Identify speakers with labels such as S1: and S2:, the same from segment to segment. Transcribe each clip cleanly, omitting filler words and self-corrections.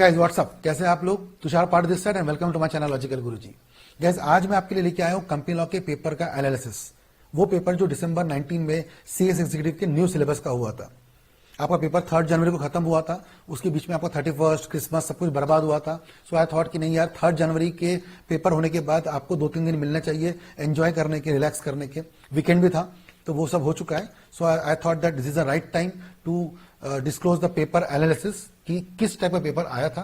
S1: Guys what's up, कैसे हैं आप लोग। तुषार पाठ this side and welcome to my channel Logical Guruji. Guys आज मैं आपके लिए लेके आया हूं कंपनी लॉ के पेपर का एनालिसिस। वो पेपर जो दिसंबर 19 में सीएस एग्जीक्यूटिव के न्यू सिलेबस का हुआ था। आपका पेपर 3 जनवरी को खत्म हुआ था, उसके बीच में आपका 31 क्रिसमस सब कुछ बर्बाद हुआ था। सो आई थॉट कि नहीं यार, 3 जनवरी के पेपर होने के बाद आपको 2-3 दिन मिलने चाहिए एंजॉय करने के, रिलैक्स करने के। वीकेंड भी था तो वो सब हो चुका है। So I thought that this is the right time to disclose the paper analysis कि किस टाइप का पेपर आया था,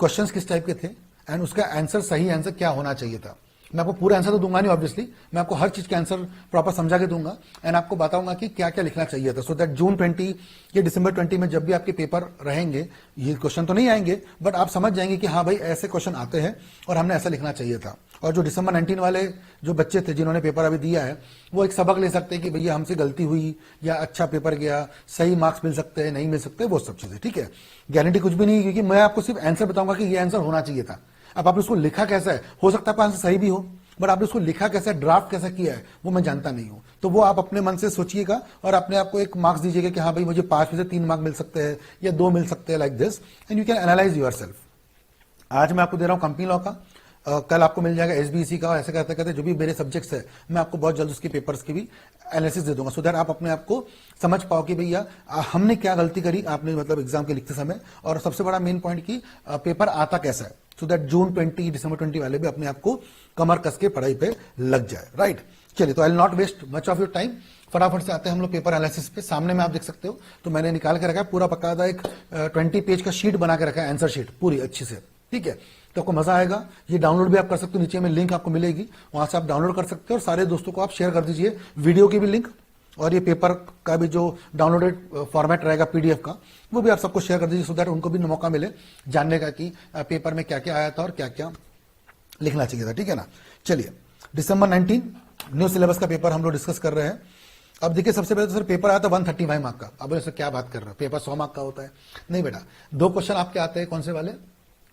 S1: क्वेश्चंस किस टाइप के थे एंड उसका आंसर, सही आंसर क्या होना चाहिए था। मैं आपको पूरा आंसर तो दूंगा नहीं ऑब्वियसली, मैं आपको हर चीज का आंसर प्रॉपर समझा के दूंगा एंड आपको बताऊंगा कि क्या क्या लिखना चाहिए था। सो दैट जून 20 या दिसंबर 20 में जब भी आपके पेपर रहेंगे, ये क्वेश्चन तो नहीं आएंगे बट आप समझ जाएंगे कि हाँ भाई ऐसे क्वेश्चन आते हैं और हमने ऐसा लिखना चाहिए था। और जो दिसंबर 19 वाले जो बच्चे थे जिन्होंने पेपर अभी दिया है, वो एक सबक ले सकते हैं कि भैया हमसे गलती हुई या अच्छा पेपर गया, सही मार्क्स मिल सकते हैं, नहीं मिल सकते, वो सब चीजें। ठीक है, गारंटी कुछ भी नहीं, क्योंकि मैं आपको सिर्फ आंसर बताऊंगा कि ये आंसर होना चाहिए था। अब आपने उसको लिखा कैसा है, हो सकता है आंसर सही भी हो बट आपने उसको लिखा कैसा है, ड्राफ्ट कैसा किया है, वो मैं जानता नहीं हूं। तो वो आप अपने मन से सोचिएगा और अपने आप को एक मार्क्स दीजिएगा कि हाँ भाई मुझे 5 में से 3 मार्क्स मिल सकते हैं या 2 मिल सकते हैं, like this, and you can analyse yourself. आज मैं आपको दे रहा हूं कंपनी लॉ का, कल आपको मिल जाएगा एसबीसी का, ऐसे करते करते जो भी मेरे सब्जेक्ट्स है मैं आपको बहुत जल्द उसके पेपर्स की भी एनालिसिस दे दूंगा, सो दैट आप अपने आप को समझ पाओ कि भैया हमने क्या गलती करी, आपने मतलब एग्जाम के लिखते समय, और सबसे बड़ा मेन पॉइंट की पेपर आता कैसा है, सो दैट जून 20 दिसंबर 20 वाले भी अपने आप को कमर कस के पढ़ाई पे लग जाए। राइट, चलिए तो I will not waste much of your time, फटाफट से आते हैं हम लोग पेपर एनालिसिस पे। सामने में आप देख सकते हो, तो मैंने निकाल के रखा है पूरा बकायदा एक 20 पेज का शीट बना के रखा है, आंसर शीट पूरी अच्छी से। ठीक है, तो आपको मजा आएगा। ये डाउनलोड भी आप कर सकते हो, नीचे में लिंक आपको मिलेगी, वहां से आप डाउनलोड कर सकते हो और सारे दोस्तों को आप शेयर कर दीजिए, वीडियो की भी लिंक और ये पेपर का भी जो डाउनलोडेड फॉर्मेट रहेगा पीडीएफ का, वो भी आप सबको शेयर कर दीजिए, सो दैट उनको भी मौका मिले जानने का कि पेपर में क्या क्या आया था और क्या क्या लिखना चाहिए था। ठीक है ना, चलिए दिसंबर 19 न्यू सिलेबस का पेपर हम लोग डिस्कस कर रहे हैं। अब देखिए, सबसे पहले तो सर पेपर आया था 135 मार्क का। अब सर क्या बात कर रहे हो, पेपर 100 मार्क का होता है? नहीं बेटा, 2 क्वेश्चन आपके आते हैं, कौन से वाले?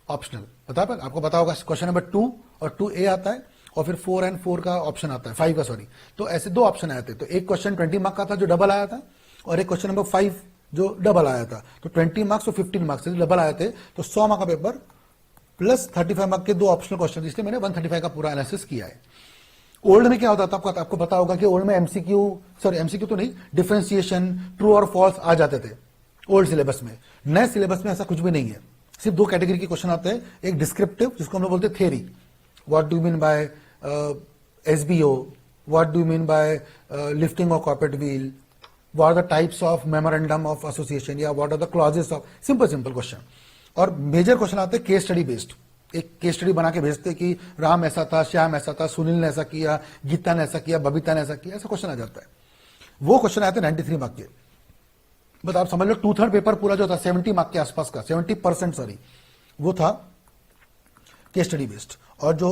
S1: ऑप्शनल। पता है आपको, पता होगा, क्वेश्चन नंबर 2 और 2A आता है और फिर 4 एंड 4 का ऑप्शन आता है, 5 का सॉरी। तो ऐसे 2 ऑप्शन आए थे, तो एक क्वेश्चन 20 मार्क का था जो डबल आया था और एक क्वेश्चन नंबर 5 जो डबल आया था। तो 20 मार्क्स और 15 मार्क्स डबल आए थे, तो 100 मार्क का पेपर प्लस 35 मार्क के 2 ऑप्शनल क्वेश्चन, इसलिए मैंने 135 का पूरा एनालिसिस किया है। ओल्ड में क्या होता था आपको पता होगा कि ओल्ड में एमसीक्यू तो नहीं, डिफरेंशिएशन, ट्रू और फॉल्स आ जाते थे ओल्ड सिलेबस में। नए सिलेबस में ऐसा कुछ भी नहीं है, सिर्फ 2 कैटेगरी के क्वेश्चन आते हैं, एक डिस्क्रिप्टिव जिसको हम लोग बोलते हैं theory, what do you mean by SBO, what do you mean by lifting of corporate wheel, what are the types of memorandum of association, या what are the clauses of, simple question. और major question आते हैं case study based, एक case study बना के भेजते कि राम ऐसा था, श्याम ऐसा था, सुनील ने ऐसा किया, गीता ने ऐसा किया, बबीता ने ऐसा किया, ऐसा क्वेश्चन आ जाता है। वो क्वेश्चन आए थे 93 मार्क के, बट आप समझ लो 2/3 पेपर पूरा जो था 70 मार्क के आसपास का, 70% सॉरी, वो था केस स्टडी बेस्ड, और जो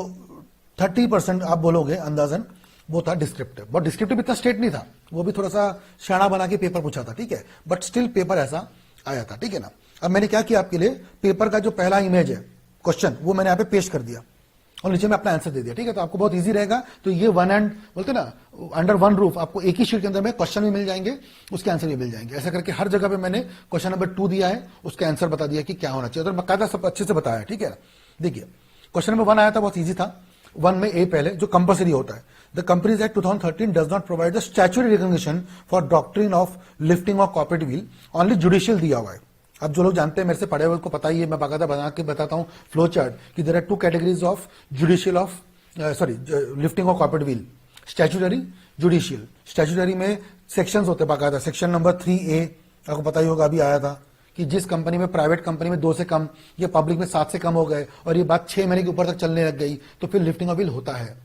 S1: 30% आप बोलोगे अंदाजन वो था डिस्क्रिप्टिव। बट डिस्क्रिप्टिव इतना स्ट्रेट नहीं था, वो भी थोड़ा सा शाना बना के पेपर पूछा था। ठीक है, बट स्टिल पेपर ऐसा आया था। ठीक है ना, अब मैंने क्या किया आपके लिए, पेपर का जो पहला इमेज है क्वेश्चन, वो मैंने यहाँ पे पेस्ट कर दिया और नीचे में अपना आंसर दे दिया। ठीक है, तो आपको बहुत इजी रहेगा। तो ये वन एंड बोलते ना, अंडर वन रूफ आपको एक ही शीट के अंदर में क्वेश्चन भी मिल जाएंगे, उसके आंसर भी मिल जाएंगे। ऐसा करके हर जगह पे मैंने क्वेश्चन नंबर 2 दिया है, उसका आंसर बता दिया कि क्या होना चाहिए, तो बकायदा सब अच्छे से बताया। ठीक है, देखिए क्वेश्चन नंबर 1 आया था, बहुत ईजी था। 1 में ए पहले जो कंपल्सरी होता है, the companies act 2013 does not provide the statutory recognition for doctrine of lifting of corporate wheel, only judicial दिया हुआ है। अब जो लोग जानते हैं, मेरे से पढ़े हुए को पता ही है, मैं बाकायदा बना के बताता हूं फ्लो चार्ट कि there are 2 categories of judicial of lifting of corporate veil, statutory, judicial. Statutory में सेक्शंस होते हैं बाकायदा, सेक्शन नंबर 3A आपको पता ही होगा, अभी आया था कि जिस कंपनी में, प्राइवेट कंपनी में 2 से कम या पब्लिक में 7 से कम हो गए और ये बात 6 महीने के ऊपर तक चलने लग गई, तो फिर लिफ्टिंग ऑफ व्हील होता है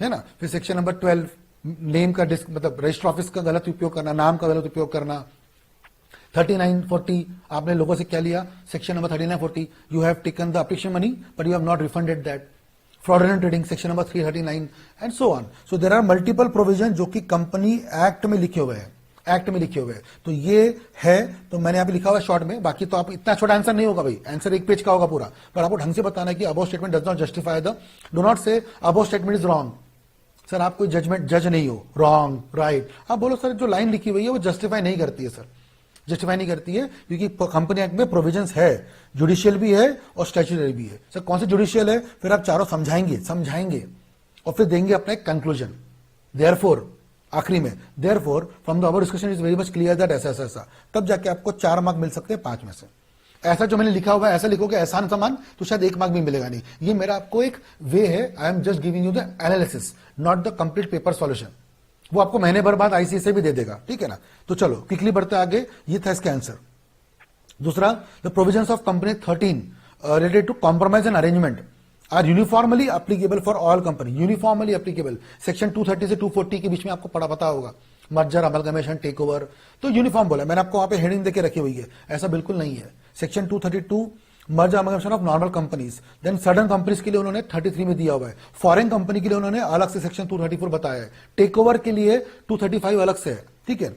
S1: ना। फिर सेक्शन नंबर 12 नेम का मतलब रजिस्टर ऑफिस का गलत उपयोग करना, नाम का गलत उपयोग करना। 3940 आपने लोगों से क्या लिया, section number 3940, you have taken the application money but you have not refunded that. Fraudulent trading section number 339 and so on. So there are multiple provision जो कि कंपनी एक्ट में लिखे हुए हैं, तो ये है। तो मैंने यहाँ पे लिखा हुआ है शॉर्ट में, बाकी तो आप, इतना छोटा आंसर नहीं होगा भाई, आंसर 1 पेज का होगा पूरा, पर आपको ढंग से बताना है कि above statement does not justify the, do not say above statement is wrong. Sir आप कोई जज नहीं हो, रॉन्ग, राइट, आप बोलो सर जो लाइन लिखी हुई है वो जस्टिफाई नहीं करती है सर, जस्टिफाई नहीं करती है, क्योंकि कंपनी एक्ट में प्रोविजंस है, जुडिशियल भी है और स्टैट्यूटरी भी है। सर कौन से जुडिशियल है, फिर आप चारों समझाएंगे और फिर देंगे अपना एक कंक्लूजन। देयरफॉर आखिरी में, therefore from the our discussion is very much clear that ऐसा, तब जाके आपको 4 मार्क मिल सकते हैं 5 में से। ऐसा जो मैंने लिखा हुआ है ऐसा लिखोगे एहसान समान, तो शायद 1 मार्क भी मिलेगा नहीं। ये मेरा आपको एक वे है, I am just giving you the analysis, not the complete paper solution. वो आपको महीने भर बाद आईसीएसई से भी दे देगा, ठीक है ना। तो चलो क्विकली बढ़ते आगे, ये था इसका आंसर। दूसरा, the provisions of company 13 related to compromise and arrangement are uniformly applicable for all company. Uniformly applicable, section 230 से 240 के बीच में आपको पता होगा, मर्जर, अमलगमेशन, टेक ओवर, तो यूनिफॉर्म बोला। मैंने आपको वहां पे हेडिंग देके रखी हुई है, ऐसा बिल्कुल नहीं है। Section 232 merger amalgamation of normal companies, then sudden companies के लिए उन्होंने 33 में दिया हुआ है। फॉरेन कंपनी के लिए उन्होंने अलग से सेक्शन 234 बताया है। टेक ओवर के लिए 235 अलग से है, ठीक है,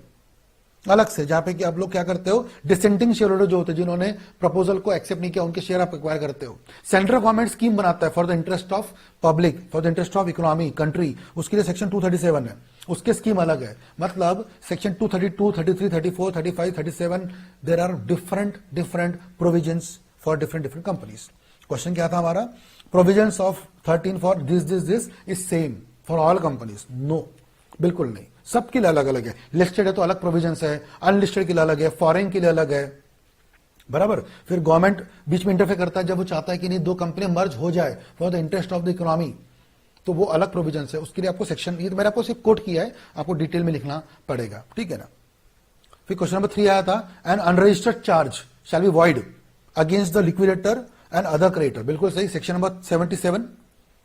S1: अलग से, जहां पे कि आप लोग क्या करते हो, डिसेंटिंग शेयर होल्डर जो होते हैं जिन्होंने प्रपोजल को एक्सेप्ट नहीं किया, उनके शेयर आप एक्वायर करते हो। सेंट्रल गवर्नमेंट स्कीम बनाता है for the interest of public, for the interest of economy, country, उसके लिए सेक्शन 237 है, उसके स्कीम अलग है। मतलब section 232, 33, 34, 35, 37, there are different provisions for different companies. Question क्या था हमारा, provisions of 13 for this is same for all companies? No, बिल्कुल नहीं, सबके लिए अलग अलग है। लिस्टेड है तो अलग प्रोविजंस है, अनलिस्टेड के लिए अलग है, फॉरेन के लिए अलग है, बराबर। फिर गवर्नमेंट बीच में इंटरफेयर करता है जब वो चाहता है कि नहीं 2 कंपनी मर्ज हो जाए for the interest of the economy, तो वो अलग प्रोविजंस है, उसके लिए आपको सेक्शन, ये तो मैंने आपको सिर्फ कोट किया है, आपको डिटेल में लिखना पड़ेगा, ठीक है ना। फिर क्वेश्चन नंबर 3 आया था, N unregistered charge shall be void against the liquidator and other creditor. बिल्कुल सही, सेक्शन नंबर 77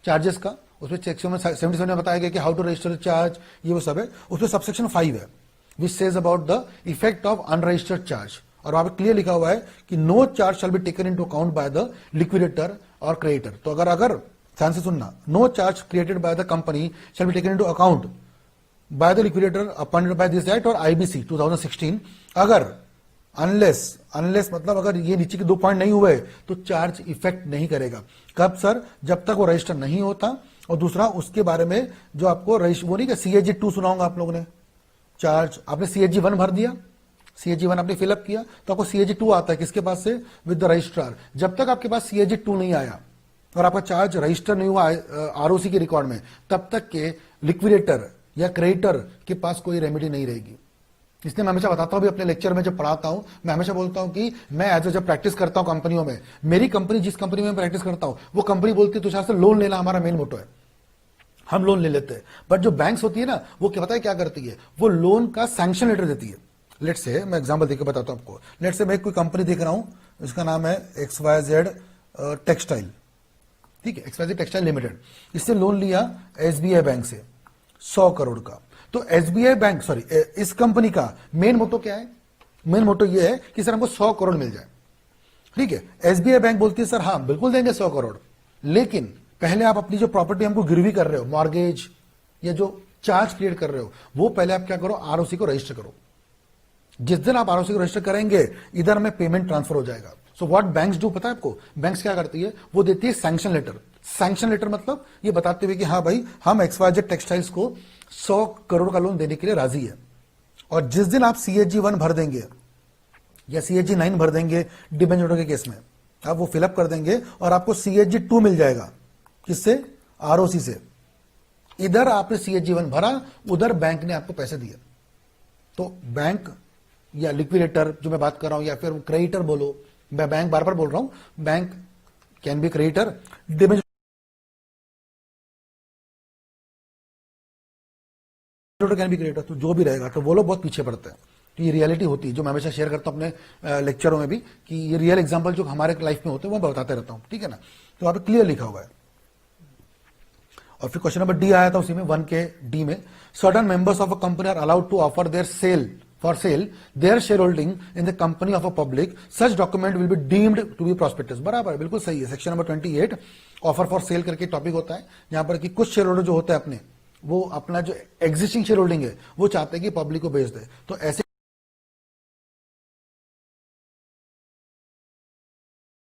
S1: चार्जेस का, उसमें सेक्शन 77 में बताया गया कि हाउ टू रजिस्टर चार्ज, ये वो सब है। उसमें सबसेक्शन 5 है which says about the effect of unregistered charge, और वहां पर क्लियर लिखा हुआ है कि no charge shall be taken into account by the liquidator और क्रेडिटर। तो अगर ध्यान से सुनना, no charge created by the company shall be taken into account by the liquidator appointed by this act और आईबीसी 2016, अगर अनलेस मतलब अगर ये नीचे के 2 पॉइंट नहीं हुए तो चार्ज इफेक्ट नहीं करेगा। कब सर? जब तक वो रजिस्टर नहीं होता, और दूसरा उसके बारे में जो आपको वो नहीं, सीएजी 2 सुनाऊंगा आप लोगों ने, चार्ज आपने सीएजी 1 भर दिया, सीएजी 1 आपने फिलअप किया, तो आपको सीएजी 2 आता है किसके पास से, विद द रजिस्ट्रार। जब तक आपके पास सीएजी 2 नहीं आया और आपका चार्ज रजिस्टर नहीं हुआ आरओसी के रिकॉर्ड में, तब तक के लिक्विडेटर या क्रेडिटर के पास कोई रेमेडी नहीं रहेगी। इसलिए मैं हमेशा बताता हूं, भी अपने लेक्चर में जब पढ़ाता हूं, मैं हमेशा बोलता हूं कि मैं एज जब प्रैक्टिस करता हूं कंपनियों में, मेरी कंपनी जिस कंपनी में प्रैक्टिस करता हूं वो कंपनी बोलती है तुषार से लोन लेना हमारा मेन मोटो है, हम लोन ले लेते हैं। बट जो बैंक्स होती है ना, वो क्या पता है क्या करती है, वो लोन का सैंक्शन लेटर देती है। लेट्स से मैं एग्जांपल देकर बताता हूं आपको। लेट्स से मैं कोई कंपनी देख रहा हूं, इसका नाम है XYZ टेक्सटाइल, ठीक है, XYZ टेक्सटाइल लिमिटेड। इससे लोन लिया एसबीआई बैंक से 100 करोड़ का। तो एसबीआई बैंक, सॉरी, इस कंपनी का मेन मोटो क्या है? मेन मोटो ये है कि सर हमको 100 करोड़ मिल जाए, ठीक है। एसबीआई बैंक बोलती है सर हाँ बिल्कुल देंगे 100 करोड़, लेकिन पहले आप अपनी जो प्रॉपर्टी हमको गिरवी कर रहे हो, मॉर्गेज या जो चार्ज क्रिएट कर रहे हो, वो पहले आप क्या करो, आरओसी को रजिस्टर करो। जिस दिन आप आरओसी को रजिस्टर करेंगे, इधर में पेमेंट ट्रांसफर हो जाएगा। सो व्हाट बैंक्स डू, पता है आपको? बैंक्स क्या करती है, वो देती है सैंक्शन लेटर। सैंक्शन लेटर मतलब ये बताते हुए कि हाँ भाई, हम XYZ टेक्सटाइल्स को 100 करोड़ का लोन देने के लिए राजी है। और जिस दिन आप सीएजी 1 भर देंगे या सीएजी 9 भर देंगे डिबेंचर के केस में, आप वो फिलअप कर देंगे और आपको सीएजी 2 मिल जाएगा। किससे? आरओसी से। इधर आपने सीएजी 1 भरा, उधर बैंक ने आपको पैसे दिए। तो बैंक या लिक्विडेटर जो मैं बात कर रहा हूं, या फिर क्रेडिटर बोलो, मैं बैंक बार बार बोल रहा हूं, bank can be creditor, debenture can be creditor, तो जो भी रहेगा, तो वो लोग बहुत पीछे पड़ते हैं। तो ये रियलिटी होती है जो मैं हमेशा शेयर करता हूं अपने लेक्चरों में भी, कि ये रियल एग्जांपल जो हमारे लाइफ में होते हैं वो मैं बताते रहता हूं, ठीक है ना। तो वहां पे क्लियर लिखा हुआ है। और फिर क्वेश्चन नंबर डी आया था उसी में 1 के डी में, certain members of a company are allowed to offer their for sale their shareholding in the company of a public, such document will be deemed to be prospectus। बराबर है, बिल्कुल सही है। Section number 28 offer for sale करके topic होता है, जहां पर कि कुछ शेयर होल्डर जो होते हैं अपने, वो अपना जो एग्जिस्टिंग शेयर होल्डिंग है वो चाहते हैं कि पब्लिक को बेच दे। तो ऐसे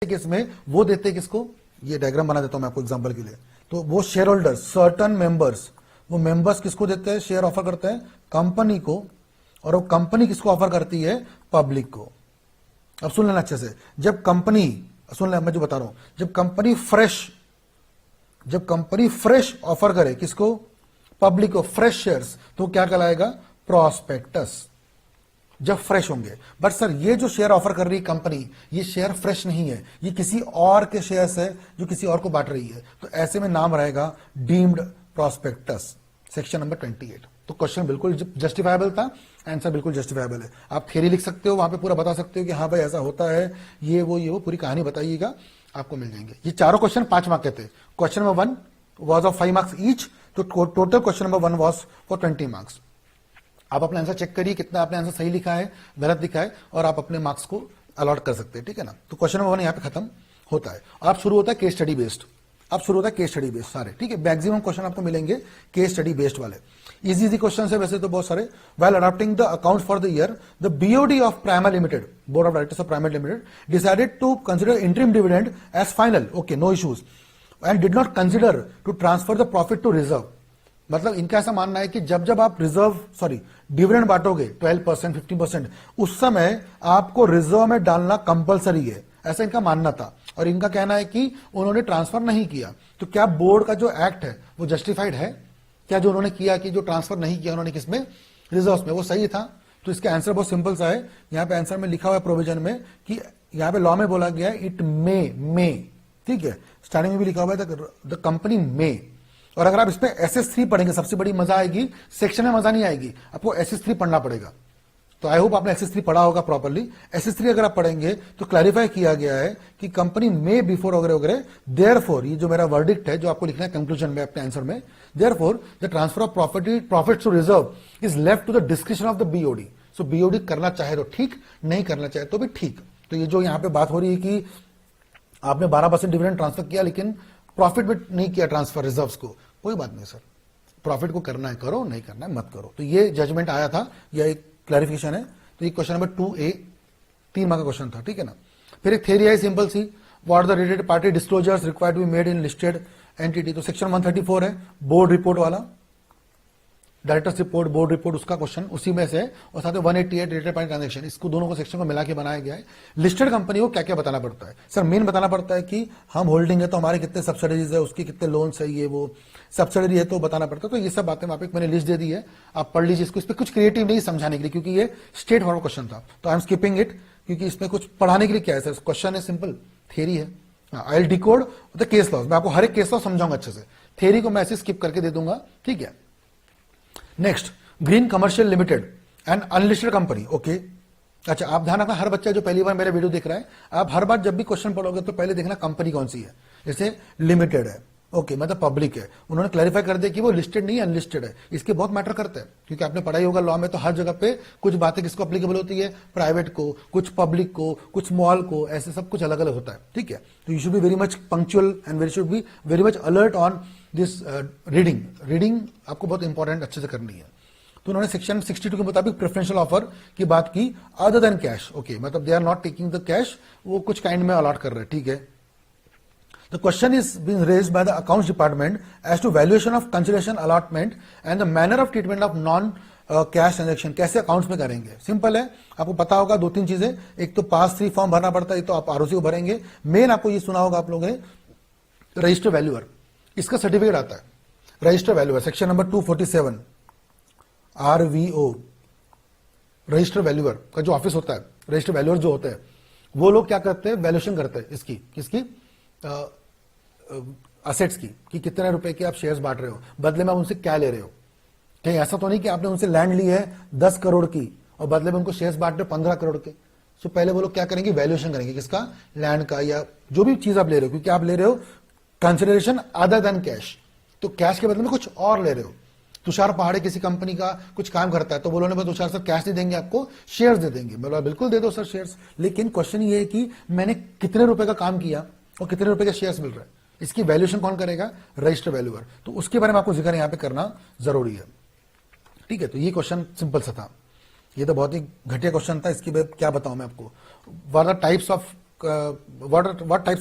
S1: केस में वो देते हैं किसको, ये डायग्राम बना देता हूं मैं आपको एग्जांपल के लिए। तो वो शेयर होल्डर, सर्टन मेंबर्स, वो मेंबर्स किसको देते हैं, शेयर ऑफर करते हैं कंपनी को, और वो कंपनी किसको ऑफर करती है? पब्लिक को। अब सुन लेना अच्छे से, जब कंपनी, सुन लेना मैं जो बता रहा हूं, जब कंपनी फ्रेश ऑफर करे किसको? पब्लिक को, फ्रेश शेयर्स, तो क्या कहलाएगा? प्रोस्पेक्टस, जब फ्रेश होंगे। बट सर ये जो शेयर ऑफर कर रही है कंपनी, ये शेयर फ्रेश नहीं है, ये किसी और के शेयर्स है जो किसी और को बांट रही है, तो ऐसे में नाम रहेगा डीम्ड प्रोस्पेक्टस, सेक्शन नंबर 28। तो क्वेश्चन बिल्कुल जस्टिफाइबल था, आंसर बिल्कुल जस्टिफाइबल है। आप थ्योरी लिख सकते हो, वहां पे पूरा बता सकते हो कि हाँ भाई ऐसा होता है, ये वो पूरी कहानी बताइएगा, आपको मिल जाएंगे। ये चारों क्वेश्चन 5 मार्क के थे। Question number 1 was of 5 marks each, तो total question number 1 was for 20 marks. आप अपना आंसर चेक करिए, कितना आपने आंसर सही लिखा है, गलत लिखा है, और आप अपने मार्क्स को अलॉट कर सकते हैं, ठीक है ना। तो क्वेश्चन नंबर 1 यहाँ पे खत्म होता है। आप शुरू होता है केस स्टडी बेस्ड, अब शुरू होता है केस स्टडी बेस्ड सारे, ठीक है। मैक्सिमम क्वेश्चन आपको मिलेंगे केस स्टडी बेस्ड वाले, इजी क्वेश्चन है वैसे तो बहुत सारे। While adopting the account for the year, the BOD of Primer limited, board of directors of Primer limited, decided to consider interim dividend as final, okay, no issues, and did not consider to transfer the profit to reserve. मतलब इनका ऐसा मानना है कि जब आप dividend बांटोगे 12%, 15%, उस समय आपको रिजर्व में डालना कंपलसरी है, ऐसा इनका मानना था। और इनका कहना है कि उन्होंने ट्रांसफर नहीं किया, तो क्या बोर्ड का जो एक्ट है वो जस्टिफाइड है? क्या जो उन्होंने किया कि जो ट्रांसफर नहीं किया उन्होंने किसमें? रिजर्व में, वो सही था? तो इसका आंसर बहुत सिंपल सा है, यहां पे आंसर में लिखा हुआ है प्रोविजन में कि यहां पे लॉ में बोला गया है इट मे, ठीक है, स्टार्टिंग में भी लिखा हुआ है द कंपनी मे। और अगर आप इसमें SS3 पढ़ेंगे, सबसे बड़ी मजा आएगी, सेक्शन में मजा नहीं आएगी, आपको SS3 पढ़ना पड़ेगा। तो आई होप आपने SS3 पढ़ा होगा प्रॉपर्ली। SS3 अगर आप पढ़ेंगे तो क्लैरिफाई किया गया है कि कंपनी में बिफोर वगैरह वगैरह, देयरफॉर, ये जो मेरा वर्डिक्ट है जो आपको लिखना है कंक्लूजन में अपने आंसर में, therefore the transfer of profit to reserve is left to the discretion of the BOD. So BOD करना चाहे तो ठीक, नहीं करना चाहे तो भी ठीक। तो ये जो यहाँ पे बात हो रही है कि आपने 12% डिविडेंड ट्रांसफर किया लेकिन प्रॉफिट में नहीं किया ट्रांसफर रिजर्व्स को, कोई बात नहीं सर, प्रॉफिट को करना है करो, नहीं करना है मत करो। तो ये जजमेंट आया था, यह एक क्लैरिफिकेशन है। तो ये क्वेश्चन नंबर 2A 3 मार्क का क्वेश्चन था, ठीक है ना। फिर एक थ्योरी है सिंपल सी, what are the related party disclosures required to be made in listed entity. तो सेक्शन 134 है बोर्ड रिपोर्ट वाला, डायरेक्टर्स रिपोर्ट, बोर्ड रिपोर्ट, उसका क्वेश्चन उसी में से है। और साथ में 188 रिलेटेड पार्टी ट्रांजेक्शन, इसको दोनों को सेक्शन को मिला के बनाया गया है। लिस्टेड कंपनी को क्या क्या बताना पड़ता है? सर मेन बताना पड़ता है कि हम होल्डिंग है तो हमारे कितने सब्सिडरीज है, उसके कितने लोन्स है, ये वो सब्सिडरी है तो बताना पड़ता है। तो ये सब बातें वहां पे मैंने लिस्ट दे दी है, आप पढ़ लीजिए इसको। इस पर कुछ क्रिएटिव नहीं समझाने के लिए, क्योंकि ये स्ट्रेट फॉरवर्ड क्वेश्चन था, तो आई एम स्किपिंग इट, क्योंकि इसमें कुछ पढ़ाने के लिए क्या है सर, क्वेश्चन है सिंपल, थ्योरी है। I will decode the case laws, मैं आपको हर एक केस लॉ समझाऊंगा अच्छे से, थ्योरी को मैं ऐसे स्किप करके दे दूंगा, ठीक है। Next, green commercial limited and unlisted company, okay. अच्छा, आप ध्यान रखना, हर बच्चा जो पहली बार मेरा वीडियो देख रहा है, आप हर बार जब भी क्वेश्चन पढ़ोगे तो पहले देखना कंपनी कौन सी है। जैसे लिमिटेड है, ओके, मतलब पब्लिक है, उन्होंने क्लैरिफाई कर दिया कि वो लिस्टेड नहीं है, अनलिस्टेड है। इसके बहुत मैटर करते हैं, क्योंकि आपने पढ़ाई होगा लॉ में, तो हर जगह पे कुछ बातें किसको अप्लीकेबल होती है, प्राइवेट को, कुछ पब्लिक को, कुछ स्मॉल को, ऐसे सब कुछ अलग अलग होता है, ठीक है। तो you should be very much punctual and should be very much alert on this reading आपको बहुत इंपॉर्टेंट अच्छे से करनी है। तो उन्होंने सेक्शन 62 के मुताबिक प्रेफरेंशियल ऑफर की बात की, अदर देन कैश, ओके, मतलब they are not taking the cash, वो कुछ काइंड में अलॉट कर रहे हैं, ठीक है। The question is being raised by the accounts department as to valuation of consideration allotment and the manner of treatment of non cash transaction, कैसे accounts में करेंगे। सिंपल है, आपको पता होगा 2-3 चीजें, एक तो पास 3 फॉर्म भरना पड़ता है, तो आप आरओसी को भरेंगे। मेन आपको ये सुना होगा आप लोगों ने, रजिस्टर वैल्यूअर, इसका सर्टिफिकेट आता है, register valuer, section number 247 RVO, register valuer का जो ऑफिस होता है, रजिस्टर वैल्यूअर जो होते हैं, वो लोग क्या करते हैं, वैल्यूएशन करते हैं इसकी, किसकी, असेट्स की, कि कितने रुपए के आप शेयर्स बांट रहे हो, बदले में आप उनसे क्या ले रहे हो। कहीं ऐसा तो नहीं कि आपने उनसे लैंड ली है 10 करोड़ की और बदले में उनको शेयर्स बांट रहे 15 करोड़ के। सो पहले वो लोग क्या करेंगे, वैल्यूएशन करेंगे, किसका, लैंड का, या जो भी चीज आप ले रहे हो, क्योंकि आप ले रहे हो कंसिडरेशन अदर देन कैश, तो कैश के बदले में कुछ और ले रहे हो। तुषार पहाड़े किसी कंपनी का कुछ काम करता है, तो बोलो ने तुषार सर कैश नहीं देंगे आपको, शेयर्स दे देंगे। बोला बिल्कुल दे दो सर शेयर्स, लेकिन क्वेश्चन ये है कि मैंने कितने रुपए का काम किया और कितने रुपए के शेयर्स मिल रहे हैं, इसकी वैल्यूएशन कौन करेगा, रजिस्टर वैल्यूअर। तो उसके बारे में आपको जिक्र यहाँ पे करना जरूरी है, ठीक है। तो ये क्वेश्चन सिंपल सा था, ये तो बहुत ही घटिया क्वेश्चन था, इसकी क्या बताऊं मैं आपको। What types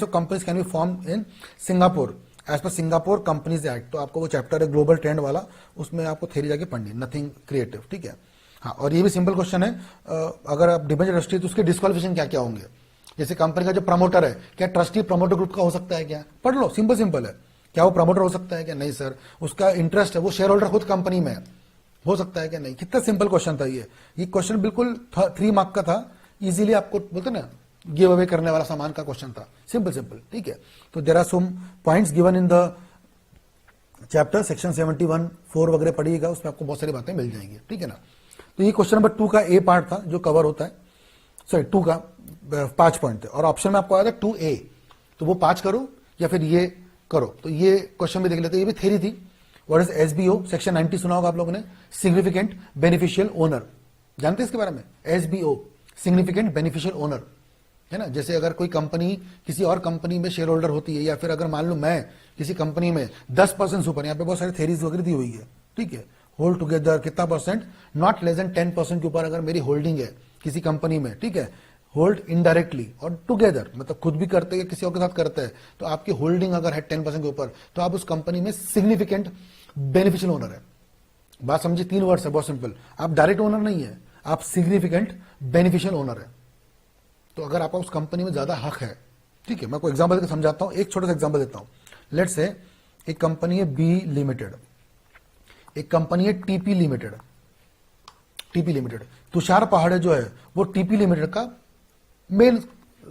S1: of companies can be form in Singapore as per Singapore companies act. तो आपको वो चैप्टर है ग्लोबल ट्रेंड वाला, उसमें आपको थ्योरी जाके पढ़नी, नथिंग क्रिएटिव, ठीक है। हाँ, और ये भी सिंपल क्वेश्चन है, अगर आप डिबेंचर ट्रस्टी तो उसके डिस्क्वालिफिकेशन क्या क्या होंगे। जैसे कंपनी का जो प्रमोटर है, क्या ट्रस्टी प्रमोटर ग्रुप का हो सकता है क्या, पढ़ लो, सिंपल सिंपल है। क्या वो प्रमोटर हो सकता है क्या, नहीं सर। उसका इंटरेस्ट है, वो शेयर होल्डर खुद कंपनी में है, हो सकता है क्या, नहीं। कितना सिंपल क्वेश्चन था ये क्वेश्चन बिल्कुल 3 मार्क का था, इजीली आपको बोलते ना गिव अवे करने वाला सामान का क्वेश्चन था, सिंपल सिंपल, ठीक है। तो there are some points given in the chapter, section 71(4) वगैरह पढ़िएगा, उसमें आपको बहुत सारी बातें मिल जाएंगी, ठीक है ना। तो ये क्वेश्चन नंबर 2 का ए पार्ट था जो कवर होता है, सॉरी 2 का 5 पॉइंट थे, और ऑप्शन में आपको आया था 2A, तो वो 5 करो या फिर ये करो। तो ये क्वेश्चन भी देख लेते हैं, ये भी थ्योरी थी। व्हाट इज एसबीओ, सेक्शन 90 सुना होगा आप लोगों ने, सिग्निफिकेंट बेनिफिशियल ओनर, जानते हैं इसके बारे में, एसबीओ सिग्निफिकेंट बेनिफिशियल ओनर, है ना। जैसे अगर कोई कंपनी किसी और कंपनी में शेयर होल्डर होती है, या फिर अगर मान लो मैं किसी कंपनी में 10% सुपर, यहाँ पे बहुत सारी थेरीज वगैरह दी हुई है, ठीक है, होल्ड टुगेदर कितना परसेंट, नॉट लेस देन 10% के ऊपर अगर मेरी होल्डिंग है किसी कंपनी में, ठीक है, होल्ड इनडायरेक्टली और टुगेदर, मतलब खुद भी करते हैं किसी और के साथ करते हैं, तो आपकी होल्डिंग अगर है 10% के ऊपर, तो आप उस कंपनी में सिग्निफिकेंट बेनिफिशियल ओनर है। बात समझिए, 3 वर्ड्स है, बहुत सिंपल। आप डायरेक्ट ओनर नहीं है, आप सिग्निफिकेंट बेनिफिशियल ओनर है। तो अगर आपका उस कंपनी में ज्यादा हक है, ठीक है, मैं कोई एग्जांपल देकर समझाता हूं, एक छोटा सा एग्जांपल देता हूं। लेट्स से एक कंपनी है बी लिमिटेड, एक कंपनी है TP limited. TP limited, Tushar पहाड़े जो है वो टीपी लिमिटेड का मेन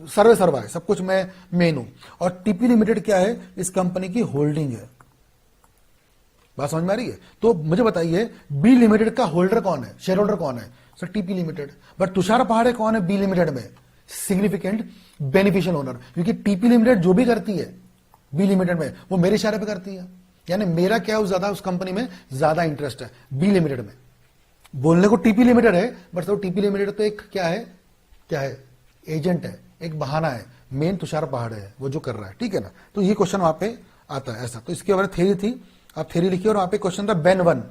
S1: सर्वा है, सब कुछ मैं मेन हूं, और टीपी लिमिटेड क्या है, इस कंपनी की होल्डिंग है। बात समझ में आ रही है। तो मुझे बताइए बी लिमिटेड का होल्डर कौन है, शेयर होल्डर कौन है, sir TP limited. But Tushar पहाड़े कौन है बी लिमिटेड में, सिग्निफिकेंट बेनिफिशियल ओनर, क्योंकि टीपी लिमिटेड जो भी करती है बी लिमिटेड में वो मेरे इशारे पे करती है, यानी मेरा क्या ज्यादा उस कंपनी में ज्यादा इंटरेस्ट है बी लिमिटेड में। बोलने को टीपी लिमिटेड है, बट तो टीपी लिमिटेड तो एक क्या है, एजेंट है, एक बहाना है, मेन तुषार पहाड़े है वो जो कर रहा है, ठीक है ना। तो ये क्वेश्चन वहां पे आता है ऐसा। तो इसके बारे में थ्योरी थी, आप थ्योरी लिखिए, और वहां पे क्वेश्चन था बैन 1,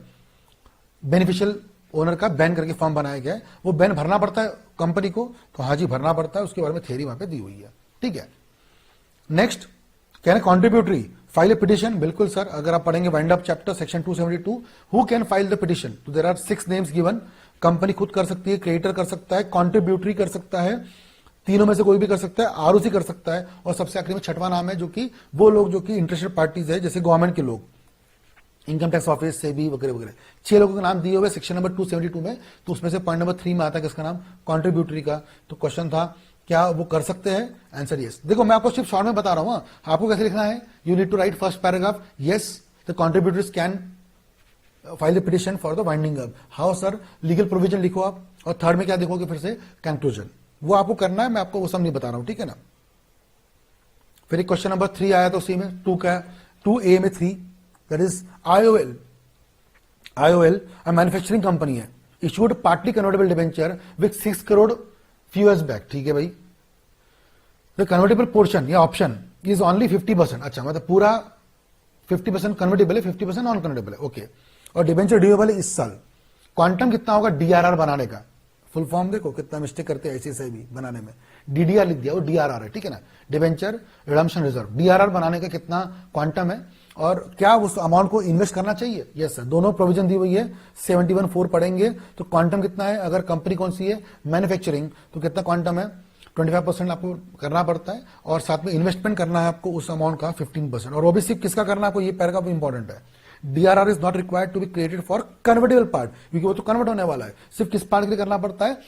S1: बेनिफिशियल ओनर का बैन करके फॉर्म बनाया गया है, वो बैन भरना पड़ता है कंपनी को, तो हाँ जी भरना पड़ता है, उसके बारे में थ्योरी वहां पे दी हुई है, ठीक है। Next can contributory file a petition, बिल्कुल सर, अगर आप पढ़ेंगे wind up chapter section 272, who can file the petition, तो there are 6 names given. Company खुद कर सकती है, क्रिएटर कर सकता है, कॉन्ट्रीब्यूटरी कर सकता है, तीनों में से कोई भी कर सकता है, आरओसी कर सकता है, और सबसे आखिरी में छठवां नाम है जो कि वो लोग जो कि इंटरेस्टेड पार्टीज है, जैसे गवर्नमेंट के लोग, इनकम टैक्स ऑफिस से भी वगैरह वगैरह। 6 लोगों के नाम दिए हुए सेक्शन नंबर 272 में, तो उसमें से पॉइंट नंबर 3 में आता है किसका नाम, कॉन्ट्रीब्यूटरी का। तो क्वेश्चन था क्या वो कर सकते हैं, आंसर यस। देखो मैं आपको सिर्फ शॉर्ट में बता रहा हूं, आपको कैसे लिखना है, you need to write first paragraph, yes the contributories can file the petition for the winding up. How sir, legal provision लिखो आप, और थर्ड में क्या देखोगे फिर से, कंक्लूजन, वो आपको करना है, मैं आपको वो सब नहीं बता रहा हूं, ठीक है ना। फिर एक क्वेश्चन नंबर 3 आया था उसी में, 2A में 3, that is IOL manufacturing company है, issued partly convertible debenture with 6 crore few years back, ठीक है भाई। द कन्वर्टेबल पोर्शन या ऑप्शन इज ओनली 50%, अच्छा मतलब पूरा 50% कन्वर्टेबल है, 50% नॉन कन्वर्टेबल है, ओके। और डिबेंचर ड्यूरेबल है इस साल। क्वांटम कितना होगा DRR बनाने का, फुल फॉर्म देखो कितना मिस्टेक करते हैं ऐसे भी बनाने में, DDR लिख दिया, वो DRR है, ठीक है ना, डिबेंचर रिडम्पशन रिजर्व। DRR बनाने का कितना क्वांटम है, और क्या उस अमाउंट को इन्वेस्ट करना चाहिए, यस सर, दोनों प्रोविजन दी हुई है। 71(4) पढ़ेंगे तो क्वांटम कितना है, अगर कंपनी कौन सी है, मैन्युफैक्चरिंग, तो कितना क्वांटम है, 25% आपको करना पड़ता है, और साथ में इन्वेस्टमेंट करना है आपको उस अमाउंट का 15%, और वो भी सिर्फ किसका करना है आपको, ये पैराग्राफ इंपॉर्टेंट है। DRR is not required to be created for convertible part, क्योंकि वो तो कन्वर्ट होने वाला है, सिर्फ किस पार्ट के लिए करना पड़ता है,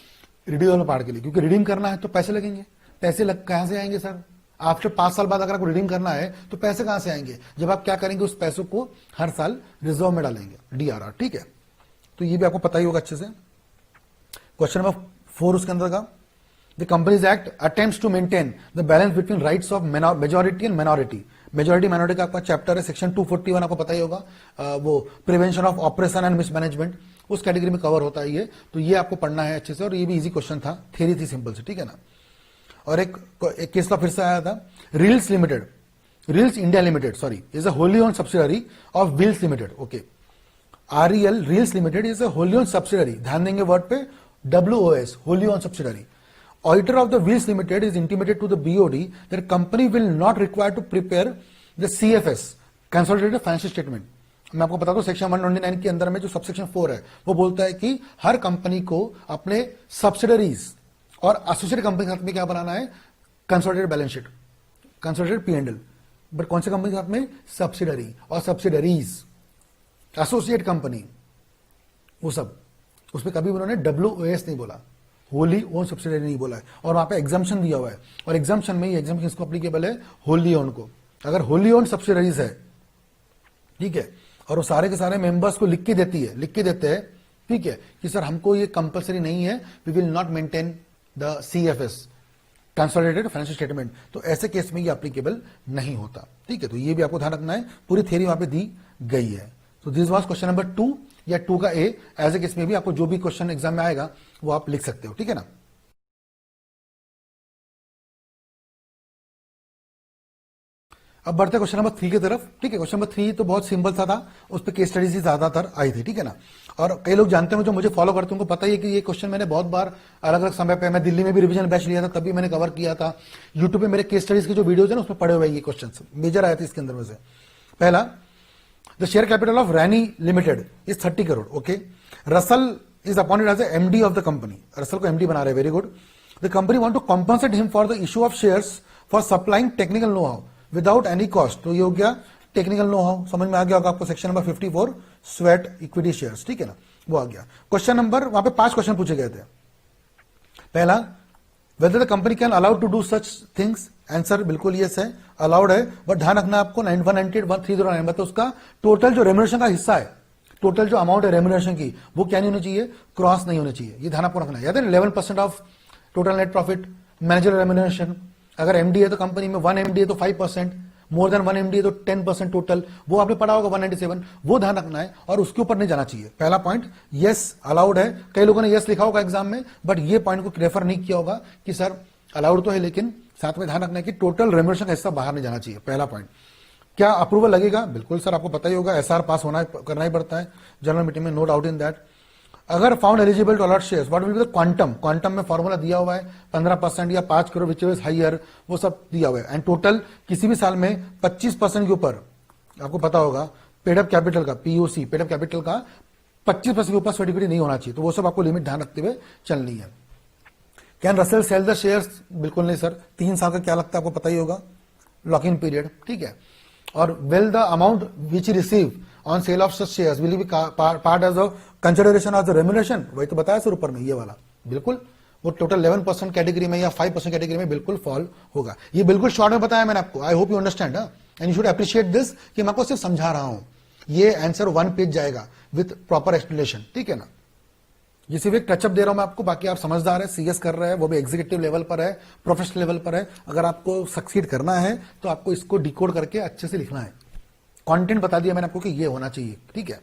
S1: रिड्यूमेबल पार्ट के लिए, क्योंकि रिडीम करना है तो पैसे लगेंगे। पैसे कहां से आएंगे सर, आफ्टर 5 साल बाद अगर आपको रिडीम करना है तो पैसे कहां से आएंगे, जब आप क्या करेंगे, उस पैसों को हर साल रिजर्व में डालेंगे, DRR, ठीक है। तो ये भी आपको पता ही होगा अच्छे से। क्वेश्चन नंबर 4 उसके अंदर का, the companies act attempts to maintain the balance between rights of majority and minority. Majority minority का आपका चैप्टर है, सेक्शन 241 आपको पता ही होगा, वो prevention of operation and mismanagement, उस कैटेगरी में कवर होता है ये। तो ये आपको पढ़ना है अच्छे से, और ये भी इजी क्वेश्चन था, थ्योरी थी सिंपल से, ठीक है ना। और एक केस लॉ फिर से आया था, Rills limited, Rills India limited sorry is a wholly owned subsidiary of Wills limited, okay. REL Rills limited is a wholly owned subsidiary, ध्यान देंगे वर्ड पे, WOS wholly owned subsidiary. Auditor of the Wheels Limited is intimated to the BOD that company will not require to prepare the CFS, Consolidated Financial Statement, मैं आपको बता दूं section 129 के अंदर में जो सबसेक्शन 4 है वो बोलता है कि हर कंपनी को अपने सब्सिडरीज और एसोसिएट कंपनी के साथ में क्या बनाना है, consolidated balance sheet, consolidated P&L। But कौन सी कंपनी के साथ में, सब्सिडरी और सब्सिडरीज, एसोसिएट कंपनी, वो सब। उसमें कभी उन्होंने WOS नहीं बोला, होली ओन सब्सिडरी नहीं बोला है। और वहां पे एग्जाम्पशन दिया हुआ है, और एग्जाम्पशन में ये एग्जाम्पशन किसको अप्लीकेबल है, होली ओन को। अगर होली ओन सब्सिडरीज है, ठीक है, और वो सारे के सारे मेंबर्स को लिख के देते हैं, ठीक है, कि सर हमको ये कंपलसरी नहीं है, we will not maintain the CFS, consolidated financial statement, तो ऐसे केस में ये एप्लीकेबल नहीं होता, ठीक है। तो ये भी आपको ध्यान रखना है, पूरी थ्योरी वहां पे दी गई है। तो दिस वाज क्वेश्चन नंबर 2 या 2 का ए। एज ए केस में भी आपको जो भी क्वेश्चन एग्जाम में आएगा वो आप लिख सकते हो, ठीक है ना। अब बढ़ते हैं क्वेश्चन नंबर 3 की तरफ, ठीक है। क्वेश्चन नंबर 3 तो बहुत सिंपल सा था, उस पर केस स्टडीज ही ज्यादातर आई थी, ठीक है ना। और कई लोग जानते हैं, जो मुझे फॉलो करते हैं उनको पता ही है कि ये क्वेश्चन मैंने बहुत बार अलग अलग समय पे, मैं दिल्ली में भी रिवीजन बैच लिया था तभी मैंने कवर किया था। यूट्यूब पे मेरे केस स्टडीज की जो वीडियोज है ना उसमें पड़े हुए ये क्वेश्चन मेजर आए थे इसके अंदर में से। पहला, the share capital of Rainy limited is 30 crore, okay. Russell is appointed as MD of the company, Russell को MD बना रहे, very good. The company want to compensate him for the issue of shares for supplying technical know how without any cost. तो ये हो गया technical know how, समझ में आ गया होगा आपको, section number 54 sweat equity shares, ठीक है ना, वो आ गया। क्वेश्चन नंबर, वहां पे 5 क्वेश्चन पूछे गए थे। पहला, whether the company can allowed to do such things, answer बिल्कुल यस है, अलाउड है। बट ध्यान रखना आपको 198.1309 मतलब उसका टोटल जो रेम्युनरेशन का हिस्सा है, टोटल जो अमाउंट है रेम्युनरेशन की, वो क्या नहीं होनी चाहिए, क्रॉस नहीं होनी चाहिए, ये ध्यान आपको रखना है। याद है 11% of total net profit, manager remuneration. अगर MD है तो कंपनी में 1 MD है तो 5%, मोर देन 1 MD है तो 10% टोटल, वो आपने पढ़ा होगा 197, वो ध्यान रखना है और उसके ऊपर नहीं जाना चाहिए। पहला पॉइंट यस अलाउड है, कई लोगों ने यस लिखा होगा एग्जाम में, बट ये पॉइंट को रेफर नहीं किया होगा कि सर अलाउड तो है लेकिन साथ में ध्यान रखना है कि टोटल रेम्युनरेशन का हिस्सा बाहर नहीं जाना चाहिए। पहला पॉइंट। क्या अप्रूवल लगेगा, बिल्कुल सर, आपको पता ही होगा, SR पास होना करना ही पड़ता है जनरल मीटिंग में, नो डाउट इन दैट। अगर found eligible to allot shares, what will be the quantum, quantum में फॉर्मूला दिया हुआ है 15% या 5 करोड़ विच इज हायर, वो सब दिया हुआ है। एंड टोटल किसी भी साल में 25% के ऊपर, आपको पता होगा पेड अप कैपिटल का, POC पेड अप कैपिटल का 25% के ऊपर सर्टिफिकेट नहीं होना चाहिए, तो वो सब आपको लिमिट ध्यान रखते हुए चलनी है। Can Russell sell the shares, बिल्कुल नहीं सर, 3 साल का क्या लगता है आपको पता ही होगा, लॉक इन पीरियड, ठीक है। और will the amount which receive on sale of such shares will be part as a consideration of the remuneration, वही तो बताया सर ऊपर में, ये वाला बिल्कुल वो टोटल 11% कैटेगरी में या 5% कैटेगरी में बिल्कुल फॉल होगा। ये बिल्कुल शॉर्ट में बताया मैंने आपको, I hope you understand and you should appreciate this कि मैं आपको सिर्फ समझा रहा हूं। ये आंसर 1 पेज जाएगा विथ प्रॉपर एक्सप्लेनेशन, ठीक है ना। ये सिर्फ एक टचअप दे रहा हूं मैं आपको, बाकी आप समझदार है, CS कर रहे हैं, वो भी एग्जीक्यूटिव लेवल पर है, प्रोफेशनल लेवल पर है। अगर आपको सक्सीड करना है तो आपको इसको डिकोड करके अच्छे से लिखना है। कंटेंट बता दिया मैंने आपको कि ये होना चाहिए, ठीक है।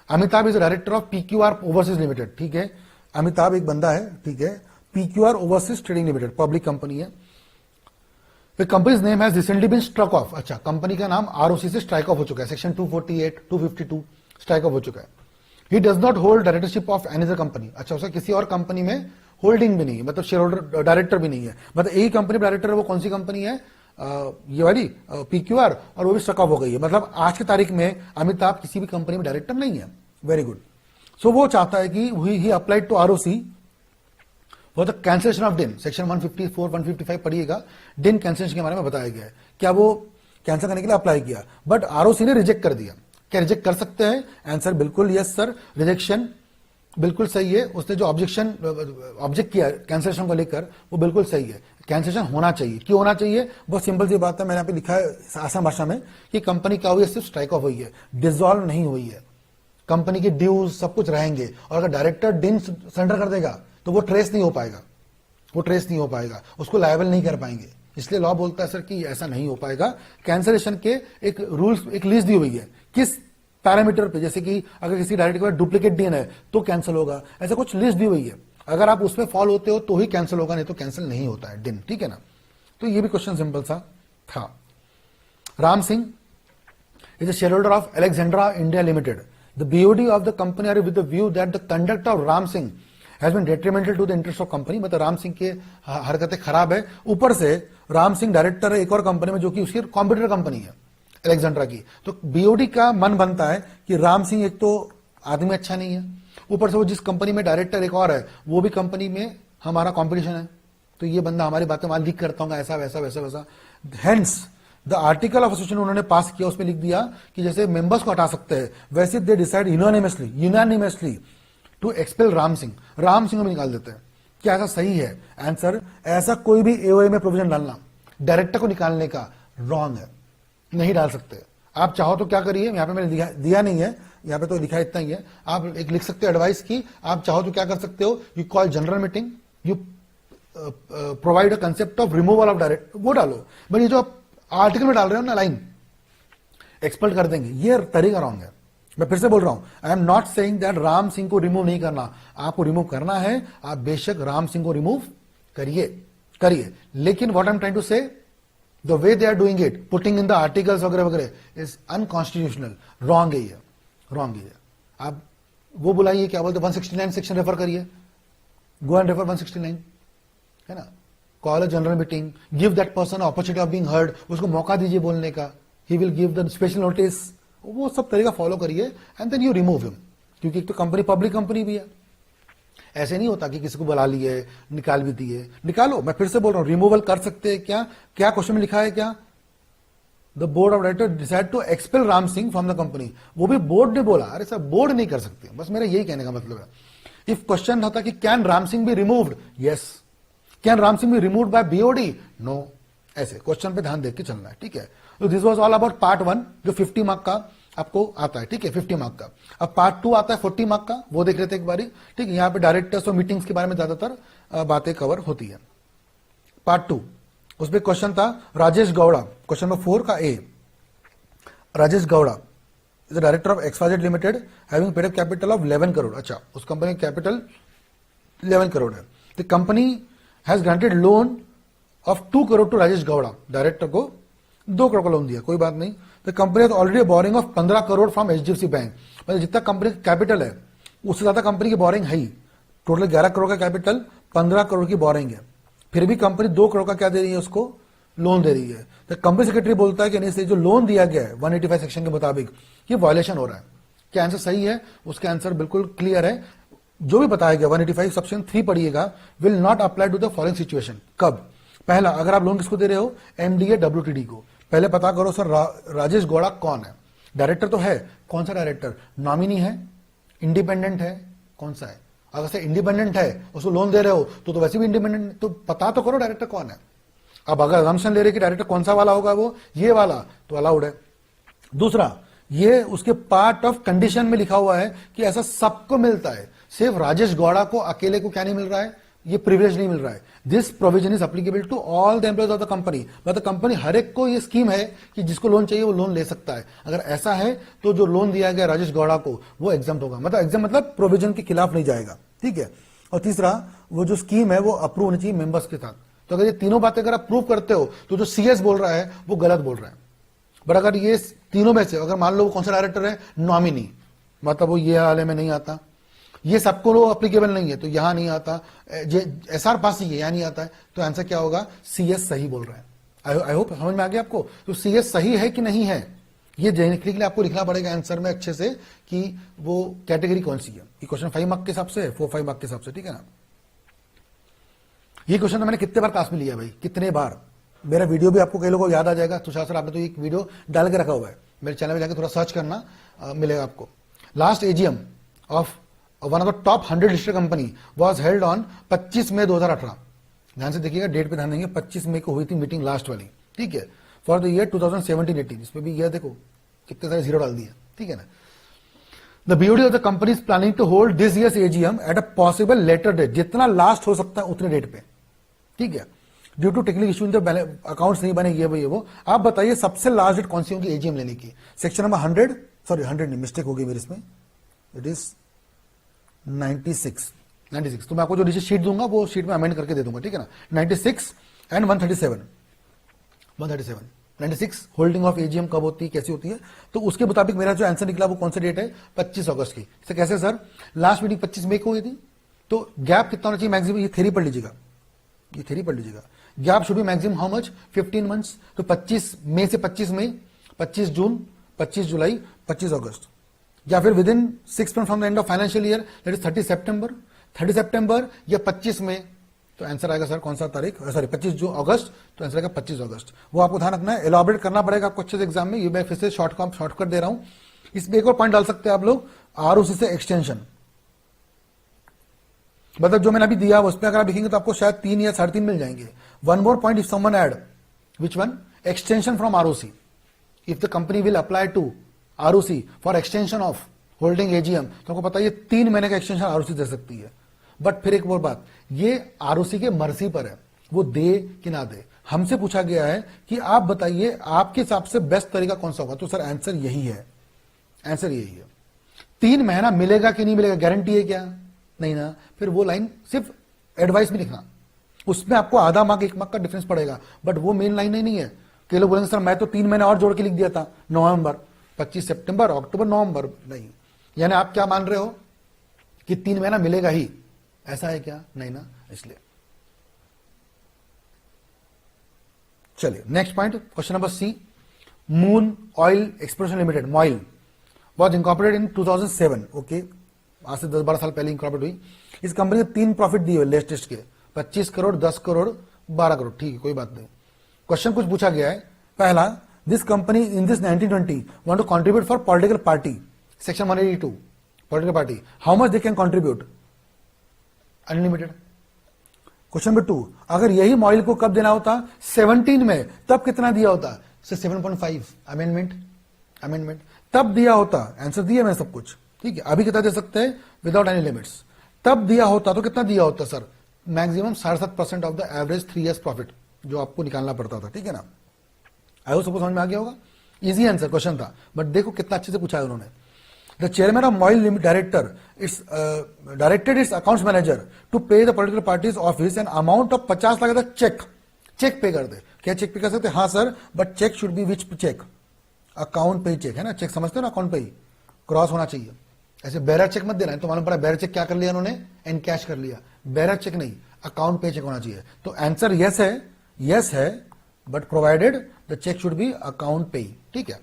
S1: Amitabh is director of PQR overseas limited, ठीक है। अमिताभ एक बंदा है, ठीक है। PQR overseas trading limited public company है। The company's name has recently been struck off. अच्छा, कंपनी का नाम ROC से स्ट्राइक ऑफ हो चुका है, सेक्शन 248, 252 स्ट्राइक ऑफ हो चुका है। He does not hold directorship of any other company. अच्छा, उसका किसी और कंपनी में होल्डिंग भी नहीं है, मतलब शेयर होल्डर डायरेक्टर भी नहीं है, मतलब एक ही कंपनी डायरेक्टर है। वो कौन सी कंपनी है, ये वाली PQR, और वो भी स्ट्रक ऑफ हो गई है। मतलब आज की तारीख में अमिताभ किसी भी कंपनी में डायरेक्टर नहीं है। Very good. सो वो चाहता है कि he applied to ROC for the cancellation of DIN, section 154, 155 पढ़िएगा, डिन कैंसिलेशन के बारे में बताया गया है। क्या वो कैंसिल करने के लिए अप्लाई किया, बट ROC ने रिजेक्ट कर दिया। क्या रिजेक्ट कर सकते हैं, आंसर बिल्कुल यस सर, रिजेक्शन बिल्कुल सही है। उसने जो ऑब्जेक्ट किया कैंसिलेशन को लेकर, वो बिल्कुल सही है। कैंसिलेशन होना चाहिए, क्यों होना चाहिए, बहुत सिंपल सी बात है, मैंने यहाँ पे लिखा है आसान भाषा में कि कंपनी क्या हुई है, सिर्फ स्ट्राइक ऑफ हुई है, डिसॉल्व नहीं हुई है। कंपनी के ड्यूज सब कुछ रहेंगे, और अगर डायरेक्टर डिन सरेंडर कर देगा तो वो ट्रेस नहीं हो पाएगा, वो ट्रेस नहीं हो पाएगा, उसको लायबल नहीं कर पाएंगे। इसलिए लॉ बोलता है सर कि ऐसा नहीं हो पाएगा। कैंसिलेशन के एक रूल्स, एक लिस्ट दी हुई है, किस पैरामीटर पे, जैसे कि अगर किसी डायरेक्टर के पास डुप्लीकेट डिन है तो कैंसिल होगा, ऐसा कुछ लिस्ट दी हुई है। अगर आप उसमें फॉल होते हो तो ही कैंसिल होगा, नहीं तो कैंसिल नहीं होता है डिन, ठीक है ना। तो ये भी क्वेश्चन सिंपल सा था। Ram Singh is a shareholder of Alexandra India limited. The BOD of the company are with the view that the conduct of Ram Singh has been detrimental to the interest of company. मतलब राम सिंह के हरकतें खराब है, ऊपर से Ram Singh director है एक और कंपनी में जो कि उसकी कॉम्पिटिटर कंपनी है। अलेक्जेंड्रा की। तो बीओडी का मन बनता है कि राम सिंह एक तो आदमी अच्छा नहीं है, ऊपर से वो जिस कंपनी में डायरेक्टर एक और है, वो भी कंपनी में हमारा कंपटीशन है, तो ये बंदा हमारी बातें वहां लीक करता होगा, ऐसा वैसा वैसा वैसा। Hence the article of association उन्होंने पास किया, उसमें लिख दिया कि जैसे मेंबर्स को हटा सकते हैं, वैसे they decide unanimously to expel Ram Singh को भी निकाल देते हैं। क्या ऐसा सही है? आंसर, ऐसा कोई भी एओए में प्रोविजन डालना डायरेक्टर को निकालने का रॉन्ग है, नहीं डाल सकते। आप चाहो तो क्या करिए, यहां पे मैंने दिया नहीं है, यहां पे तो लिखा इतना ही है, आप एक लिख सकते हो एडवाइस की, आप चाहो तो क्या कर सकते हो, you call general meeting, you provide a concept of removal of director, वो डालो। बट ये जो आप आर्टिकल में डाल रहे हो ना लाइन, एक्सपर्ट कर देंगे, ये तरीका रॉन्ग है। मैं फिर से बोल रहा हूं, आई am not saying that Ram Singh को रिमूव नहीं करना, आपको रिमूव करना है, आप बेशक राम सिंह को रिमूव करिए, लेकिन what I am trying to say, the way they are doing it, putting in the articles वगैरह वगैरह इज अनकॉन्स्टिट्यूशनल, रॉन्ग है ये। आप वो बुलाइए, क्या बोलते 169 सेक्शन रेफर करिए, गो एंड रेफर 169, है ना। Call a general meeting, give that person opportunity of being heard, उसको मौका दीजिए बोलने का, he will give the special notice, वो सब तरीका फॉलो करिए and then you remove him, क्योंकि एक तो कंपनी पब्लिक कंपनी भी है। ऐसे नहीं होता कि किसी को बुला लिए निकाल भी दिए, निकालो। मैं फिर से बोल रहा हूं, रिमूवल कर सकते हैं क्या क्वेश्चन में लिखा है क्या, the board of director decide to expel Ram Singh from the company, वो भी बोर्ड ने बोला। अरे सर बोर्ड नहीं कर सकते, बस मेरा यही कहने का मतलब है। इफ क्वेश्चन होता कि can Ram Singh be removed, yes. Can Ram Singh be removed by BOD, no. ऐसे क्वेश्चन पे ध्यान देकर के चलना है, ठीक है। तो this was all about part 1 जो 50 मार्क का आपको आता है, ठीक है, 50 मार्क का। अब पार्ट 2 आता है 40 मार्क का, वो देख लेते हैं एक बारी, ठीक है। यहाँ पे डायरेक्टर्स और मीटिंग्स के बारे में ज्यादातर बातें कवर होती है। पार्ट 2, उसमें क्वेश्चन था राजेश गौड़ा, क्वेश्चन नंबर 4 का A. Rajesh Gowda is the director of XYZ limited having paid up capital of 11 crore. अच्छा, उस कंपनी का कैपिटल 11 करोड़ है। The company has granted loan of 2 crore to Rajesh Gowda, director को 2 करोड़ का लोन दिया, कोई बात नहीं। The company already borrowing of 15 crore from HDFC bank, मतलब जितना कंपनी का कैपिटल है उससे ज्यादा कंपनी की बोरिंग है ही। टोटल 11 करोड़ का कैपिटल, 15 करोड़ की बोरिंग है, फिर भी कंपनी 2 करोड़ का क्या दे रही है, उसको लोन दे रही है। तो कंपनी सेक्रेटरी बोलता है कि नहीं, से जो लोन दिया गया है 185 सेक्शन के मुताबिक ये वायलेशन हो रहा है। क्या आंसर सही है? उसका आंसर बिल्कुल क्लियर है। जो भी बताया गया 185 सेक्शन 3 पढ़िएगा, will not apply to the following situation. कब? पहला, अगर आप लोन किसको दे रहे हो, MDA WTD को, पहले पता करो सर राजेश गौड़ा कौन है। डायरेक्टर तो है, कौन सा डायरेक्टर, नॉमिनी है, इंडिपेंडेंट है, कौन सा है। अगर से इंडिपेंडेंट है उसको लोन दे रहे हो तो वैसे भी इंडिपेंडेंट, तो पता तो करो डायरेक्टर कौन है। अब अगर असम्पशन ले रहे कि डायरेक्टर कौन सा वाला होगा, वो ये वाला, तो अलाउड है। दूसरा, ये उसके पार्ट ऑफ कंडीशन में लिखा हुआ है कि ऐसा सबको मिलता है, सिर्फ राजेश गौड़ा को अकेले को क्या नहीं मिल रहा है, ये प्रिविलेज नहीं मिल रहा है। This provision is applicable to all the employees of the company, मतलब कंपनी हर एक को ये स्कीम है कि जिसको लोन चाहिए वो लोन ले सकता है। अगर ऐसा है तो जो लोन दिया गया राजेश गौड़ा को वो एग्जाम्प्ट होगा, मतलब एग्जाम मतलब प्रोविजन के खिलाफ नहीं जाएगा, ठीक है। और तीसरा, वो जो स्कीम है वो अप्रूव होनी चाहिए मेंबर्स के साथ। तो अगर ये तीनों बातें अगर आप प्रूव करते हो तो जो CS बोल रहा है वो गलत बोल रहा है। बट अगर ये तीनों में से अगर मान लो वो कौन सा डायरेक्टर है, नॉमिनी, मतलब वो ये वाले में नहीं आता, ये सबको लो अप्लीकेबल नहीं है तो यहां नहीं आता, SR पास ही है यहां नहीं आता है, तो आंसर क्या होगा, CS सही बोल रहा है। आई होप समझ में आ गया आपको। तो CS सही है कि नहीं है, ये देखने के लिए आपको लिखना पड़ेगा आंसर में अच्छे से कि वो कैटेगरी कौन सी है। ये क्वेश्चन 5 मार्क के हिसाब से, 4-5 मार्क के हिसाब से, ठीक है ना। ये क्वेश्चन तो मैंने कितने बार क्लास में लिया भाई, कितने बार। मेरा वीडियो भी आपको कई लोगों को याद आ जाएगा, तुषार सर आपने तो एक वीडियो डाल के रखा हुआ है, मेरे चैनल में जाकर थोड़ा सर्च करना, मिलेगा आपको। Last AGM of one of the top 100 listed company was held on 25 मई 2018। ध्यान से देखिएगा, डेट पे ध्यान देंगे, 25 मई को हुई थी मीटिंग लास्ट वाली, ठीक है, फॉर द ईयर 2017-18। इसमें भी यह देखो कितने सारे जीरो डाल दिए, ठीक है ना। The BOD of the company is planning to hold this year's AGM at a possible later date, जितना लास्ट हो सकता है उतने डेट पे, ठीक है। Due to technical issue accounts नहीं बने, ये वो। आप बताइए सबसे लास्ट डेट कौन सी होगी AGM लेने की। सेक्शन नंबर 100, सॉरी 100 नहीं, मिस्टेक होगी मेरे इसमें, इट इज 96। तो मैं आपको जो नीचे शीट दूंगा वो शीट में अमेंड करके दे दूंगा, ठीक है ना। 96 एंड 137। 96 होल्डिंग ऑफ AGM कब होती है, कैसी होती है, तो उसके मुताबिक मेरा जो आंसर निकला वो कौन सा डेट है, 25 अगस्त की। इसे कैसे सर, लास्ट मीटिंग 25 मई को हुई थी, तो गैप कितना होना चाहिए मैक्सिमम, ये थ्योरी पढ़ लीजिएगा, gap should be maximum how much, 15 months. तो 25 मई से 25 मई 25 जून, 25 जुलाई, 25 अगस्त, या फिर with in 6 month from the end of financial year, that is 30 सितंबर या 25 में। तो आंसर आएगा सर कौन सा तारीख, सॉरी 25 अगस्त, तो आंसर आएगा 25 अगस्त। वो आपको ध्यान रखना है, एलॉबरेट करना पड़ेगा आपको अच्छे से एग्जाम में। ये मैं फिर से शॉर्टकट दे रहा हूं। इसमें एक और पॉइंट डाल सकते हैं आप लोग, आरओसी से एक्सटेंशन, मतलब जो मैंने अभी दिया उसमें अगर आप लिखेंगे तो आपको शायद 3 या 3.5 मिल जाएंगे। One more point, if someone add, which one, extension from ROC, if the company will apply to ROC for extension of holding AGM, तो आपको पता है ये 3 महीने का एक्सटेंशन आरओसी दे सकती है। बट फिर एक और बात, ये आरओसी के मर्जी पर है, वो दे कि ना दे। हमसे पूछा गया है कि आप बताइए आपके हिसाब से बेस्ट तरीका कौन सा होगा, तो सर आंसर यही है, आंसर यही है। 3 महीना मिलेगा कि नहीं मिलेगा, गारंटी है क्या, नहीं ना। फिर वो लाइन सिर्फ एडवाइस में लिखना, उसमें आपको आधा मार्क 1 मार्क का डिफरेंस पड़ेगा, बट वो मेन लाइन नहीं है। कई लोग बोलेंगे सर मैं तो 3 महीने और जोड़ के लिख दिया था, नवंबर, 25 सितंबर, अक्टूबर, नवंबर, नहीं। यानी आप क्या मान रहे हो कि 3 महीना मिलेगा ही, ऐसा है क्या, नहीं ना, इसलिए। चलिए next point, question number C, moon oil exploration limited, MOIL, was incorporated in 2007, okay, आज से 10-12 साल पहले इनकॉर्पोरेट हुई। इस कंपनी ने 3 प्रॉफिट दिए हुए लेटेस्ट के, 25 करोड़, 10 करोड़, 12 करोड़, ठीक है, कोई बात नहीं। क्वेश्चन कुछ पूछा गया है, पहला, this company in this 1920 want to contribute for political party, section 182, political party, how much they can contribute, unlimited. Question number 2, अगर यही मॉइल को कब देना होता, 17 में, तब कितना दिया होता, 7.5, अमेंडमेंट, तब दिया होता, आंसर दिया मैं सब कुछ, ठीक है। अभी कितना दे सकते हैं, विदाउट एनी लिमिट्स, तब दिया होता तो कितना दिया होता sir, maximum 7.5% of the average 3 years profit जो आपको निकालना पड़ता था, ठीक है ना। आई होप सबको समझ में आ गया होगा, इजी आंसर क्वेश्चन था, बट देखो कितना अच्छे से पूछा है उन्होंने। The chairman of MOIL director its directed its accounts manager to pay the political parties office an amount of 50 lakh का चेक पे कर दे। क्या चेक पे कर सकते, हाँ sir, but cheque should be which cheque, account payee cheque है ना, चेक समझते हो ना, अकाउंट पे ही क्रॉस होना चाहिए। ऐसे बेरर चेक मत देना है, तो मालूम पड़ा बेरर चेक क्या कर लिया उन्होंने, एन कैश कर लिया, बेरर चेक नहीं, अकाउंट पे चेक होना चाहिए। तो आंसर यस है, but provided the cheque should be account payee, ठीक है।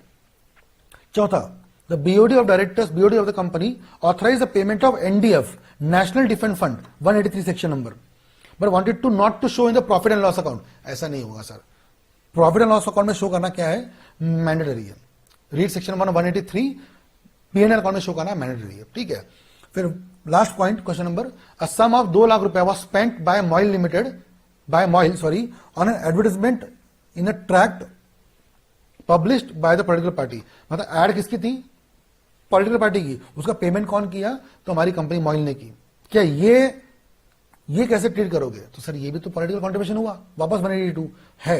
S1: चौथा, the BOD of directors, BOD of the company authorise the payment of NDF, national defence fund, 183 section number, but wanted to not to show in the profit and loss account. ऐसा नहीं होगा sir, profit and loss account में show करना क्या है, mandatory है। Read section 183, PNL account में show करना मैंडेटरी है, ठीक है। फिर last point, question number, a sum of 2 lakh rupaya was spent by MOIL limited, by MOIL sorry, on an advertisement in a tract published by the political party. मतलब ad किसकी थी, political party की, उसका पेमेंट कौन किया, तो हमारी कंपनी मॉइल ने की। क्या ये कैसे ट्रीट करोगे, तो सर ये भी तो पॉलिटिकल कॉन्ट्रीब्यूशन हुआ, वापस 182 है,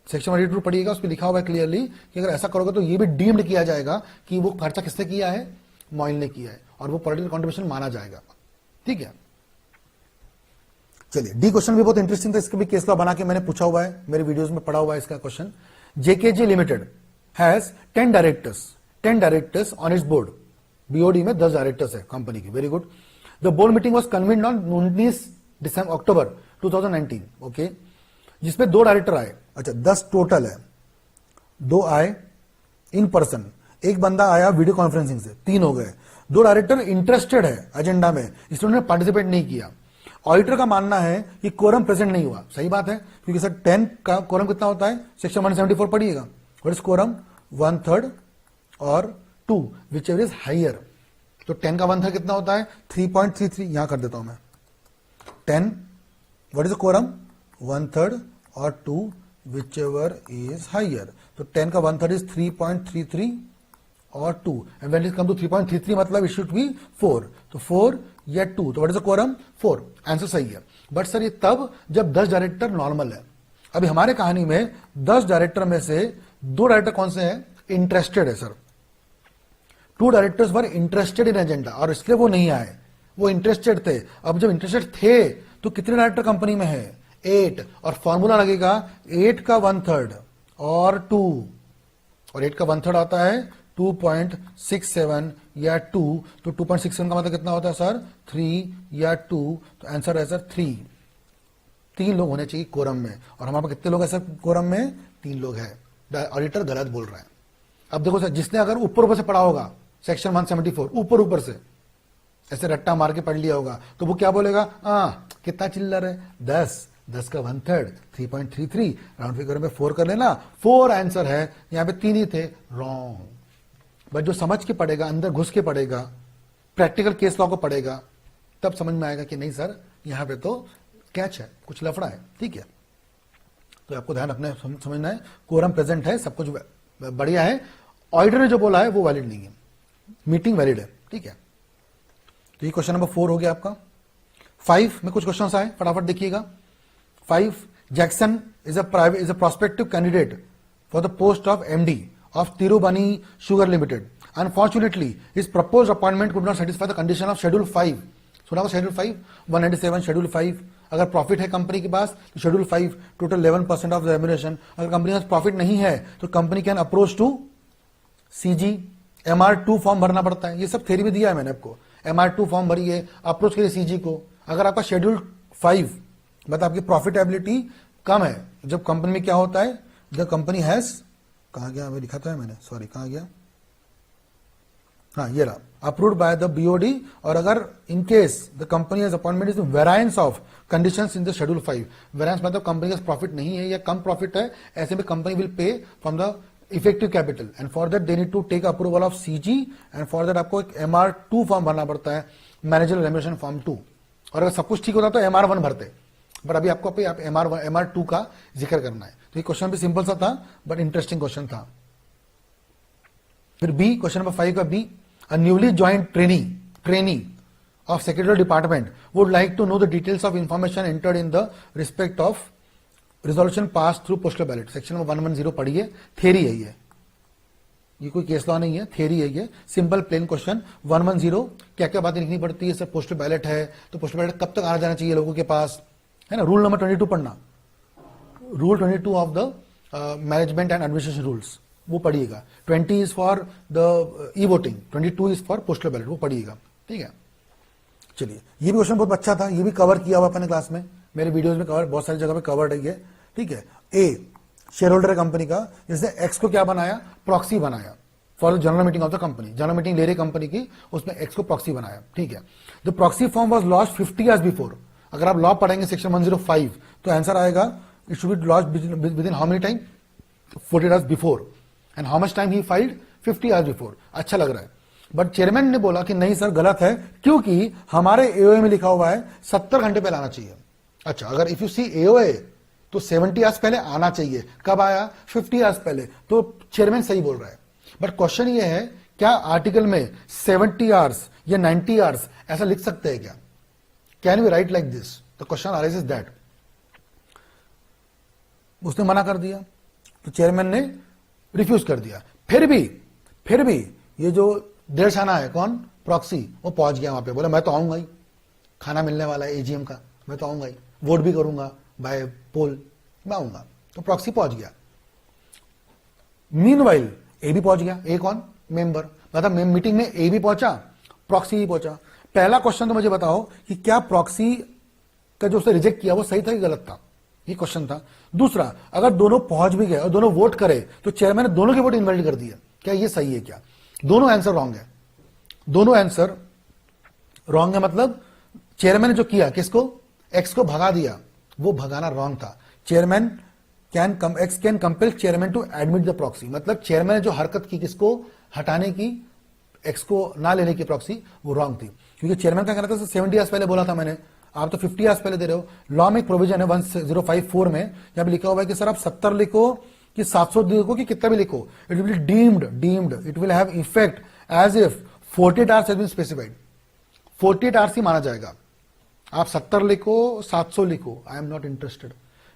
S1: सेक्शन 182 पढ़िएगा, उसमें लिखा हुआ है क्लियरली कि अगर ऐसा करोगे तो ये भी डीम्ड किया जाएगा कि वो खर्चा किसने किया है, मॉइल ने किया है, और वो पॉलिटिकल कॉन्ट्रीब्यूशन माना जाएगा, ठीक है। चलिए डी क्वेश्चन भी बहुत इंटरेस्टिंग था, इसका भी केस लॉ बना के मैंने पूछा हुआ है, मेरे वीडियोस में पढ़ा हुआ है इसका question. JKG limited has 10 directors on its board, BOD में 10 डायरेक्टर्स है कंपनी की, very good. The board meeting was convened on 19 October 2019, okay, जिसमें 2 डायरेक्टर आए, अच्छा 10 टोटल है, 2 आए इन पर्सन, एक बंदा आया वीडियो कॉन्फ्रेंसिंग से, 3 हो गए। 2 डायरेक्टर इंटरेस्टेड है एजेंडा में, इसलिए उन्होंने पार्टिसिपेट नहीं किया। ऑडिटर का मानना है कि कोरम प्रेजेंट नहीं हुआ, सही बात है, क्योंकि सर 10 का कोरम कितना होता है, सेक्शन 174 पढ़िएगा, व्हाट इज कोरम, 1/3 और 2 विच एवर इज हाइयर। तो 10 का 1/3 कितना होता है, 3.33, यहां कर देता हूं मैं, 10 व्हाट इज कोरम, 1/3 और 2 विच एवर इज हाइयर। तो 10 का 1/3 इज 3.33 और 2, and when it come to 3.33 मतलब इट शुड बी 4, तो 4 या 2, तो what is the quorum, 4, answer सही है। बट सर ये तब जब 10 डायरेक्टर नॉर्मल है। अभी हमारे कहानी में 10 डायरेक्टर में से 2 डायरेक्टर कौन से हैं, इंटरेस्टेड है sir, 2 directors were interested in agenda, और इसलिए वो नहीं आए, वो इंटरेस्टेड थे। अब जब इंटरेस्टेड थे तो कितने डायरेक्टर कंपनी में है, 8, और फॉर्मूला लगेगा 8 का 1/3 और 2, और 8 का 1/3 आता है 2.67 या 2, तो 2.67 का मतलब कितना होता है सर, 3 या 2, तो आंसर है सर 3 लोग होने चाहिए कोरम में, और हमारे पास कितने लोग हैं सर कोरम में, 3 लोग हैं। ऑडिटर गलत बोल रहा है, अब देखो सर, जिसने अगर ऊपर ऊपर से पढ़ा होगा सेक्शन 174 ऊपर ऊपर से ऐसे रट्टा मार के पढ़ लिया होगा, तो वो क्या बोलेगा, कितना चिल्लर है, 10 का 1/3 3.33, राउंड फिगर में 4 कर लेना, 4 आंसर है, यहां पे 3 ही थे, रॉन्ग। बट जो समझ के पढ़ेगा, अंदर घुस के पढ़ेगा, प्रैक्टिकल केस लॉ को पढ़ेगा, तब समझ में आएगा कि नहीं सर यहां पे तो कैच है, कुछ लफड़ा है, ठीक है। तो आपको ध्यान रखना है, समझना है, कोरम प्रेजेंट है, सब कुछ बढ़िया है, ऑडिटर ने जो बोला है वो वैलिड नहीं है, मीटिंग वैलिड है, ठीक है। तो ये क्वेश्चन नंबर 4 हो गया आपका। 5 में कुछ क्वेश्चन आए, फटाफट देखिएगा। 5, Jackson is a prospective candidate for the post of MD of Tirubani sugar limited. Unfortunately his proposed appointment could not satisfy the condition of schedule 5। सुना हो शेड्यूल 5, 197 शेड्यूल 5। अगर प्रॉफिट है कंपनी के पास तो schedule 5 total 11% of the remuneration. अगर company के पास प्रॉफिट नहीं है तो company can approach to CG, MR2 form भरना पड़ता है, ये सब थ्योरी में दिया है मैंने आपको। MR2 फॉर्म भरिए, अप्रोच करिए सीजी को। अगर आपका शेड्यूल 5 मतलब आपकी प्रॉफिटेबिलिटी कम है, जब कंपनी में क्या होता है, जब कंपनी हैज, कहा गया, मैं लिखा था मैंने, सॉरी कहा गया, हाँ ये रहा, अप्रूव्ड बाय द बीओडी, और अगर in case the company has appointment is variance of conditions in the schedule 5, variance मतलब कंपनी का प्रॉफिट नहीं है या कम प्रॉफिट है, ऐसे में company will pay from the effective capital, and for that they need to take approval of CG, and for that आपको एक MR2 फॉर्म भरना पड़ता है, मैनेजर रेम्यूनरेशन फॉर्म 2। और अगर सब कुछ ठीक होता तो MR1 भरते, बट अभी आपको आप MR2 का जिक्र करना है। तो ये क्वेश्चन भी सिंपल सा था बट इंटरेस्टिंग क्वेश्चन था। फिर बी, क्वेश्चन नंबर 5 का B, a newly joined trainee of secretarial department would like to know the details of information entered in the respect of resolution passed through postal ballot। Section number 110 पढ़िए, theory है ये कोई case law नहीं है, theory है ये, simple plain question. 110 क्या क्या बातें लिखनी पड़ती है, सब पोस्टल बैलेट है तो पोस्टल बैलेट कब तक आना जाना चाहिए लोगों के पास, है ना। रूल नंबर 22 पढ़ना, rule 22 of the management and administration rules, वो पढ़िएगा। 20 is for the e voting, 22 is for postal ballot, वो पढ़िएगा, ठीक है। चलिए, ये भी क्वेश्चन बहुत अच्छा था, ये भी कवर किया हुआ अपने क्लास में, मेरे वीडियोस में कवर, बहुत सारी जगह पे कवर्ड है ये, ठीक है। ए, शेयर होल्डर है कंपनी का, जिसने एक्स को क्या बनाया, प्रॉक्सी बनाया for the general meeting of the company, general meeting ले रही कंपनी की, उसमें एक्स को प्रॉक्सी बनाया, ठीक है। The proxy form was launch 50 years before. अगर आप लॉ पढ़ेंगे सेक्शन 105 तो आंसर आएगा, it should be launch with in how many time, 40 years before, and how much time he filed, 50 hours before. अच्छा लग रहा है, बट चेयरमैन ने बोला कि नहीं सर गलत है, क्योंकि हमारे एओए में लिखा हुआ है 70 घंटे पहले आना चाहिए। अच्छा, अगर इफ यू सी एओए तो 70 आवर्स पहले आना चाहिए, कब आया, 50 आवर्स पहले, तो चेयरमैन सही बोल रहा है। बट क्वेश्चन ये है, क्या आर्टिकल में 70 आवर्स या 90 आवर्स ऐसा लिख सकते हैं क्या, can we write like this, the question arises that. उसने मना कर दिया तो चेयरमैन ने रिफ्यूज कर दिया। फिर भी ये जो डेढ़ है, कौन, प्रॉक्सी, वो पहुंच गया वहां पे, बोले मैं तो आऊंगा ही, खाना मिलने वाला है एजीएम का, मैं तो आऊंगा ही, वोट भी करूंगा बाय पोल, मैं आऊंगा। तो प्रॉक्सी पहुंच गया। मीनवाइल ए भी पहुंच गया, ए कौन, मेंबर, मतलब मीटिंग में ए भी पहुंचा, प्रॉक्सी भी पहुंचा। पहला क्वेश्चन तो मुझे बताओ कि क्या प्रॉक्सी का जो उसने रिजेक्ट किया वो सही था कि गलत था, ये क्वेश्चन था। दूसरा, अगर दोनों पहुंच भी गए और दोनों वोट करे तो चेयरमैन ने दोनों के वोट इनवैलिड कर दिए, क्या ये सही है क्या, दोनों आंसर रॉन्ग है, दोनों आंसर रॉन्ग है। मतलब चेयरमैन ने जो किया, किसको, एक्स को भगा दिया, वो भगाना रॉन्ग था। Chairman X can compel chairman to admit the proxy, मतलब चेयरमैन ने जो हरकत की किसको हटाने की, एक्स को ना लेने की प्रॉक्सी, वो रॉन्ग थी। क्योंकि चेयरमैन का कहना था 70 ईयर्स पहले बोला था मैंने, आप तो 50 ईयर्स पहले दे रहे हो। लॉ में एक प्रोविजन है 1054 में, जहां पे लिखा हुआ है कि सर आप 70 लिखो कि 700 लिखो कि कितना भी लिखो, it will deemed, it will have effect as if 48 hours has been specified, 48 hours ही माना जाएगा। आप 70 लिखो, 700 लिखो, I am not interested.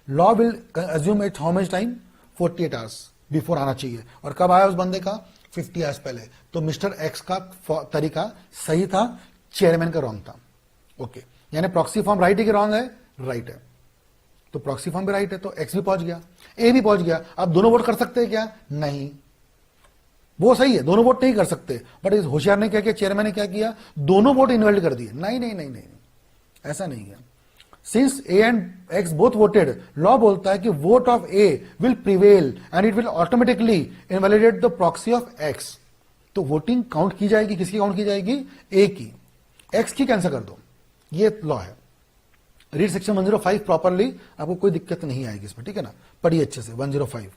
S1: Law will assume it how much time, 48 hours before आना चाहिए। और कब आया उस बंदे का, 50 आवर्स पहले। तो मिस्टर एक्स का तरीका सही था, चेयरमैन का रॉन्ग था। ओके, यानी प्रॉक्सी फॉर्म राइट है कि रॉन्ग है, राइट है। तो प्रॉक्सी फॉर्म भी राइट है, तो एक्स भी पहुंच गया, ए भी पहुंच गया। अब दोनों वोट कर सकते हैं क्या, नहीं, वो सही है, दोनों वोट नहीं कर सकते। बट इस होशियार ने क्या किया, चेयरमैन ने क्या किया, दोनों वोट इनवैलिड कर दिए। नहीं, ऐसा नहीं है। Since A and x both voted, law बोलता है कि vote of A will prevail and it will automatically invalidate the proxy of x. तो वोटिंग काउंट की जाएगी, किसकी काउंट की जाएगी? ए की, एक्स की कैंसिल कर दो, ये लॉ है। रीड सेक्शन 105 प्रॉपरली, आपको कोई दिक्कत नहीं आएगी इसमें, ठीक है ना, पढ़िए अच्छे से 105।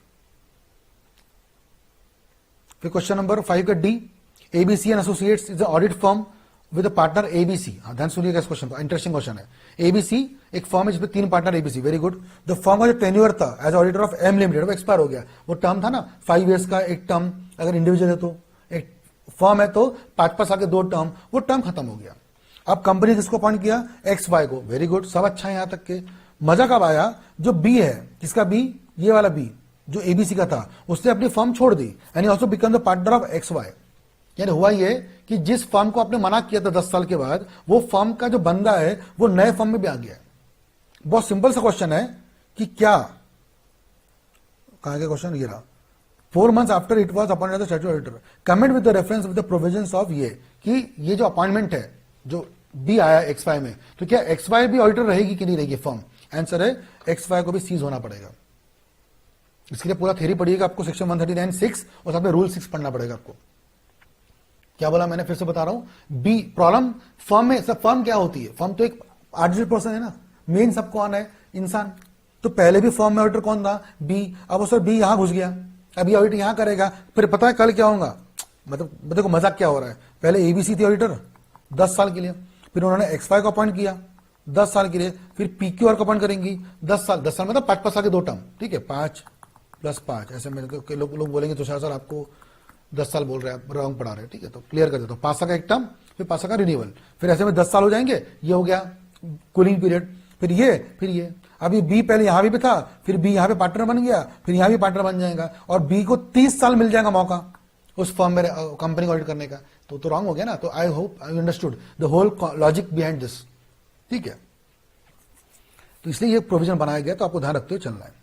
S1: फिर क्वेश्चन नंबर 5 का D, ABC and associates is audit firm with partner ABC. ध्यान सुनिएगा इस क्वेश्चन को, इंटरेस्टिंग क्वेश्चन है। एबीसी एक फर्म है जिसमें 3 partner ABC, very good. The firm का जो टेन्योर था as auditor of M limited वो एक्सपायर हो गया। वो टर्म था ना 5 ईयर्स का एक टर्म, अगर इंडिविजुअल है तो, एक फर्म है तो 5-5 साल के 2 टर्म, वो टर्म खत्म हो गया। अब कंपनी किसको अपॉइंट किया? एक्स वाई को, वेरी गुड, सब अच्छा है यहां तक के। मजा कब आया? जो बी है, किसका बी? ये वाला बी जो एबीसी का था, उसने अपनी फर्म छोड़ दी and also become the partner of X Y. यानी हुआ ये कि जिस फर्म को आपने मना किया था 10 साल के बाद, वो फर्म का जो बंदा है वो नए फर्म में भी आ गया। बहुत सिंपल सा क्वेश्चन है कि क्या, कहां का क्वेश्चन? ये रहा। 4 months after it was appointed as statutory auditor, comment with the reference with the provisions of ये, कि ये जो अपॉइंटमेंट है जो बी आया एक्स वाई में, तो क्या एक्स वाई भी ऑडिटर रहेगी कि नहीं रहेगी फर्म? आंसर है एक्स वाई को भी सीज होना पड़ेगा। इसके लिए पूरा थ्योरी पढ़िएगा आपको, सेक्शन 139(6) और साथ में रूल 6 पढ़ना पड़ेगा आपको। क्या बोला मैंने, फिर से बता रहा हूं। बी प्रॉब्लम फर्म में, सब फर्म क्या होती है? फर्म तो एक आर्टिफिशियल पर्सन है ना, मेन सब कौन है? इंसान। तो पहले भी फर्म में ऑडिटर कौन था? बी। अब वो सर बी यहां घुस गया, अब ये ऑडिट यहां करेगा, फिर पता है कल क्या होगा? मतलब देखो मजाक क्या हो रहा है। पहले एबीसी थी ऑडिटर 10 साल के लिए, फिर उन्होंने एक्स वाई को अपॉइंट किया 10 साल के लिए, फिर पीक्यू आर को अपॉइंट करेंगी 10 साल। 10 साल मतलब 5-5 साल के 2 टर्म, ठीक है, 5 + 5 ऐसे। मेरे को लोग बोलेंगे तो सर आपको 10 साल बोल रहे हैं, रॉन्ग पढ़ा रहे हैं, ठीक है, तो क्लियर कर देता हूं। 5 साल का एक टर्म, फिर 5 साल का रिन्यूअल, फिर ऐसे में 10 साल हो जाएंगे। ये हो गया कूलिंग पीरियड, फिर ये। अभी बी पहले यहां भी था, फिर बी यहां पे पार्टनर बन गया, फिर यहां भी पार्टनर बन जाएगा, और बी को 30 साल मिल जाएगा मौका उस फर्म में कंपनी को ऑडिट करने का। तो रॉन्ग हो गया ना। तो I hope I understood the whole logic behind this, ठीक है। तो इसलिए ये प्रोविजन बनाया गया, तो आपको ध्यान रखते हुए चलना है।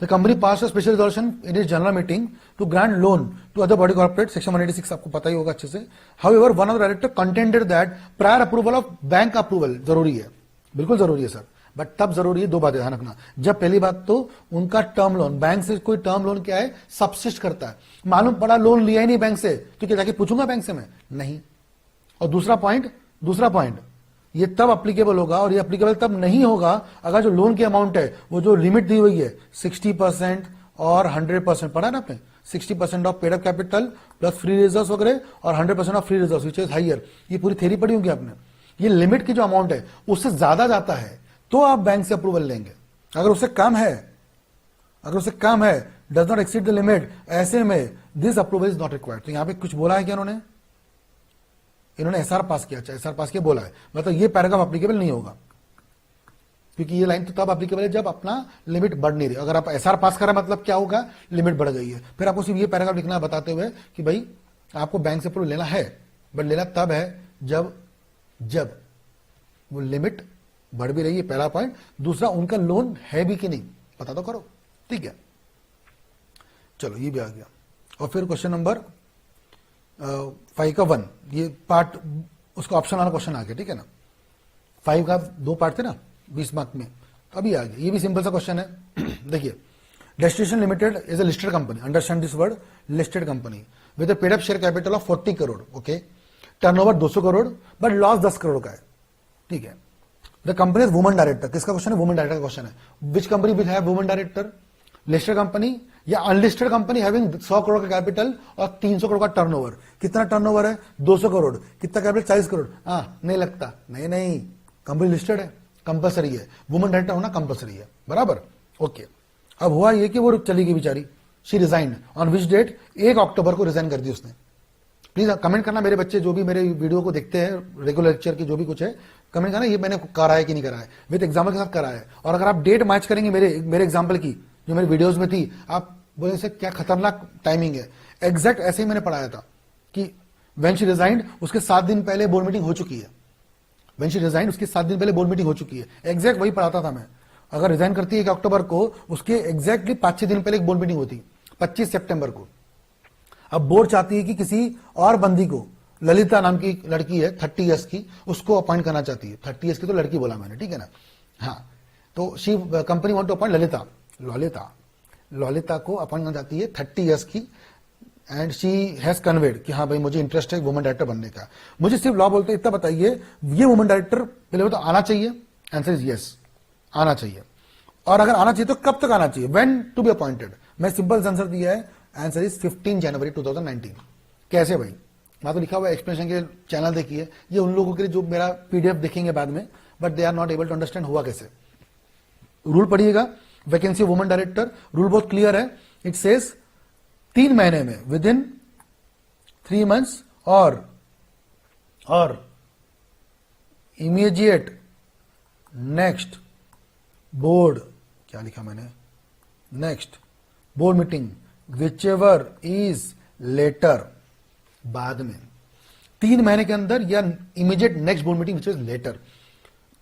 S1: The company passed a special resolution in its general meeting to grant loan to other body corporate, section 186 आपको पता ही होगा अच्छे से। However, one of the director contended that prior approval of bank approval जरूरी है, बिल्कुल जरूरी है सर, बट तब जरूरी है, 2 बातें ध्यान रखना। जब पहली बात तो उनका टर्म लोन, बैंक से कोई टर्म लोन क्या है? सब्सिस्ट करता है। मालूम पड़ा लोन लिया ही नहीं बैंक से, तो क्या जाके पूछूंगा बैंक से मैं? नहीं। और दूसरा पॉइंट ये तब अप्लीकेबल होगा, और ये अप्लीकेबल तब नहीं होगा अगर जो लोन की अमाउंट है, वो जो लिमिट दी हुई है 60% और 100%, पढ़ा ना आपने? 60% of paid up capital plus free reserve वगैरह, और 100% of free reserve which is higher. ये पूरी थ्योरी पढ़ी होगी आपने। ये लिमिट की जो अमाउंट है उससे ज्यादा जाता है तो आप बैंक से अप्रूवल लेंगे। अगर उससे कम है, does not exceed the limit, ऐसे में this approval is not required. तो यहां पे कुछ बोला है क्या इन्होंने एसआर पास किया, अच्छा एसआर पास किया बोला है, मतलब ये पैराग्राफ अप्लीकेबल नहीं होगा, क्योंकि ये लाइन तो तब अप्लीकेबल है जब अपना लिमिट बढ़ नहीं रही। अगर आप एसआर पास करा मतलब क्या होगा? लिमिट बढ़ गई है। फिर आपको सिर्फ ये पैराग्राफ लिखना है बताते हुए कि भाई आपको बैंक से अप्रूवल लेना है, बट लेना तब है जब वो लिमिट बढ़ भी रही है, पहला पॉइंट। दूसरा, उनका लोन है भी कि नहीं पता तो करो, ठीक है। चलो ये भी आ गया। और फिर क्वेश्चन नंबर 5 का 1, ये पार्ट उसका ऑप्शन वाला क्वेश्चन आ गया, ठीक है ना। 5 का 2 पार्ट थे ना 20 मार्क में, तो अभी आ गया। ये भी सिंपल सा क्वेश्चन है। देखिए, destination limited is a listed company, understand this word, listed company with a paid up share capital of 40 crore, okay. Turnover 200 crore, but loss 10 crore का है, ठीक है। The company is woman director, किसका क्वेश्चन है? वुमन डायरेक्टर का question है। Which company which have woman director? Listed company या unlisted company having 100 crore का कैपिटल और 300 करोड़ का टर्नओवर। कितना टर्नओवर है? 200 करोड़। कितना कैपिटल? 40 करोड़। नहीं लगता, नहीं, कंपनी लिस्टेड है, कंपलसरी है, वुमन डायरेक्टर होना कंपलसरी है, बराबर, ओके। अब हुआ ये कि वो चली गई बेचारी, she resigned on which date? 1 अक्टूबर को रिजाइन कर दी उसने। प्लीज कमेंट करना मेरे बच्चे जो भी मेरे वीडियो को देखते हैं, रेगुलर लेक्चर की जो भी कुछ है, कमेंट करना ये मैंने करा है कि नहीं करा है, विद एग्जाम्पल के साथ करा है। और अगर आप डेट मैच करेंगे मेरे एग्जाम्पल की जो मेरी वीडियोस में थी, आप बोले से क्या खतरनाक टाइमिंग है। एग्जैक्ट ऐसे ही मैंने पढ़ाया था कि व्हेन शी रिजाइंड उसके 7 दिन पहले बोर्ड मीटिंग हो चुकी है। व्हेन शी रिजाइंड उसके 7 दिन पहले बोर्ड मीटिंग हो चुकी है। एग्जैक्ट वही पढ़ाता था मैं। अगर रिजाइन करती है 1 अक्टूबर को, उसके एग्जैक्टली 5-6 दिन पहले एक बोर्ड मीटिंग होती, 25 सितंबर को। अब बोर्ड चाहती है कि किसी और बंदी को ललिता नाम की लड़की है 30 ईयर्स की, उसको अपॉइंट करना चाहती है। 30 ईयर्स की तो लड़की बोला मैंने, ठीक है ना। हाँ, तो she company want to appoint Lalita को अपॉइंट करना चाहती है 30 ईयर्स की, एंड शी हैज कन्वेड कि हाँ भाई मुझे इंटरेस्ट है वुमन डायरेक्टर बनने का। मुझे सिर्फ लॉ बोलते इतना बताइए, ये वुमन डायरेक्टर पहले तो आना चाहिए? आंसर इज यस, आना चाहिए। और अगर आना चाहिए तो कब तक आना चाहिए? When to be appointed? मैं सिंपल आंसर दिया है, आंसर इज 15 जनवरी 2019। कैसे भाई? मैं तो लिखा हुआ एक्सप्लेनेशन के चैनल देखिए, ये उन लोगों के लिए जो मेरा पीडीएफ देखेंगे बाद में, but they are not able to understand हुआ कैसे। रूल पढ़िएगा, वैकेंसी वुमन डायरेक्टर, रूल बहुत क्लियर है। इट सेज 3 महीने में, विद इन 3 मंथ्स और इमीडिएट नेक्स्ट बोर्ड, क्या लिखा मैंने, next board meeting whichever is later, बाद में 3 महीने के अंदर, या immediate next board meeting which is later.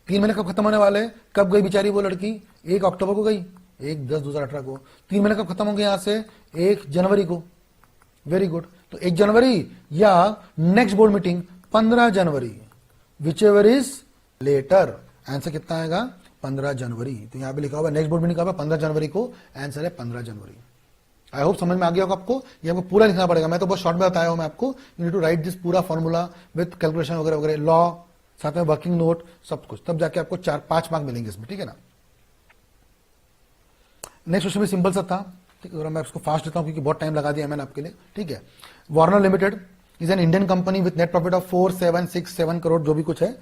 S1: 3 महीने कब खत्म होने वाले? कब गई बेचारी वो लड़की? 1 अक्टूबर को गई, 1/10/2018 को। 3 महीने कब खत्म होंगे यहां से? 1 जनवरी को। Very good. तो 1 जनवरी या नेक्स्ट बोर्ड मीटिंग 15 जनवरी, whichever is later. Answer कितना आएगा? 15 जनवरी। तो यहां पे लिखा हुआ नेक्स्ट बोर्ड मीटिंग कब है? 15 जनवरी को। आंसर है 15 जनवरी। आई होप समझ में आ गया होगा आपको। ये आपको पूरा लिखना पड़ेगा, मैं तो बहुत शॉर्ट में बताया हूं मैं आपको। You need to write this पूरा फॉर्मूला विद कैलकुलेशन वगैरह वगैरह, लॉ, साथ में वर्किंग नोट, सब कुछ, तब जाके आपको 4-5 मार्क मिलेंगे इसमें, ठीक है ना। नेक्स्ट क्वेश्चन भी सिंपल सा था, ठीक है, मैं इसको फास्ट देता हूं क्योंकि बहुत टाइम लगा दिया मैंने आपके लिए, ठीक है। Warner limited is an Indian company with net profit of 4,767 crore, जो भी कुछ है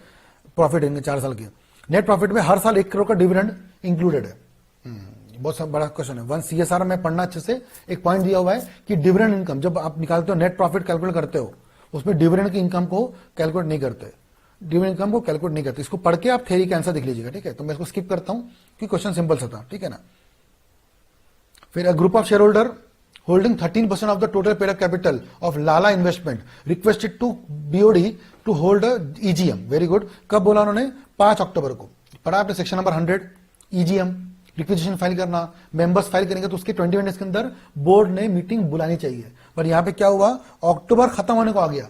S1: प्रॉफिट इनके 4 साल के। नेट प्रॉफिट में हर साल 1 करोड़ का डिविडेंड इंक्लूडेड है। बहुत बड़ा क्वेश्चन है। 1 CSR में पढ़ना अच्छे से, एक पॉइंट दिया हुआ है कि डिविडेंड इनकम जब आप निकालते हो, नेट प्रॉफिट कैलकुलेट करते हो, उसमें डिविडेंड की इनकम को कैलकुलेट नहीं करते, डिविडेंड इनकम को कैलकुलेट नहीं करते। इसको पढ़ के आप थ्योरी का आंसर देख लीजिएगा, ठीक है। तो मैं इसको स्किप करता हूं क्योंकि क्वेश्चन सिंपल सा था, ठीक है ना। फिर a group of share holder holding 13% of the total paid up capital of Lala Investment requested to BOD to hold a EGM. Very good. कब बोला उन्होंने? 5 अक्टूबर को। पढ़ा आपने section number 100, EGM requisition file करना, मेंबर्स फाइल करेंगे तो उसके 20 मिनट्स के अंदर बोर्ड ने मीटिंग बुलानी चाहिए। पर यहां पे क्या हुआ? अक्टूबर खत्म होने को आ गया,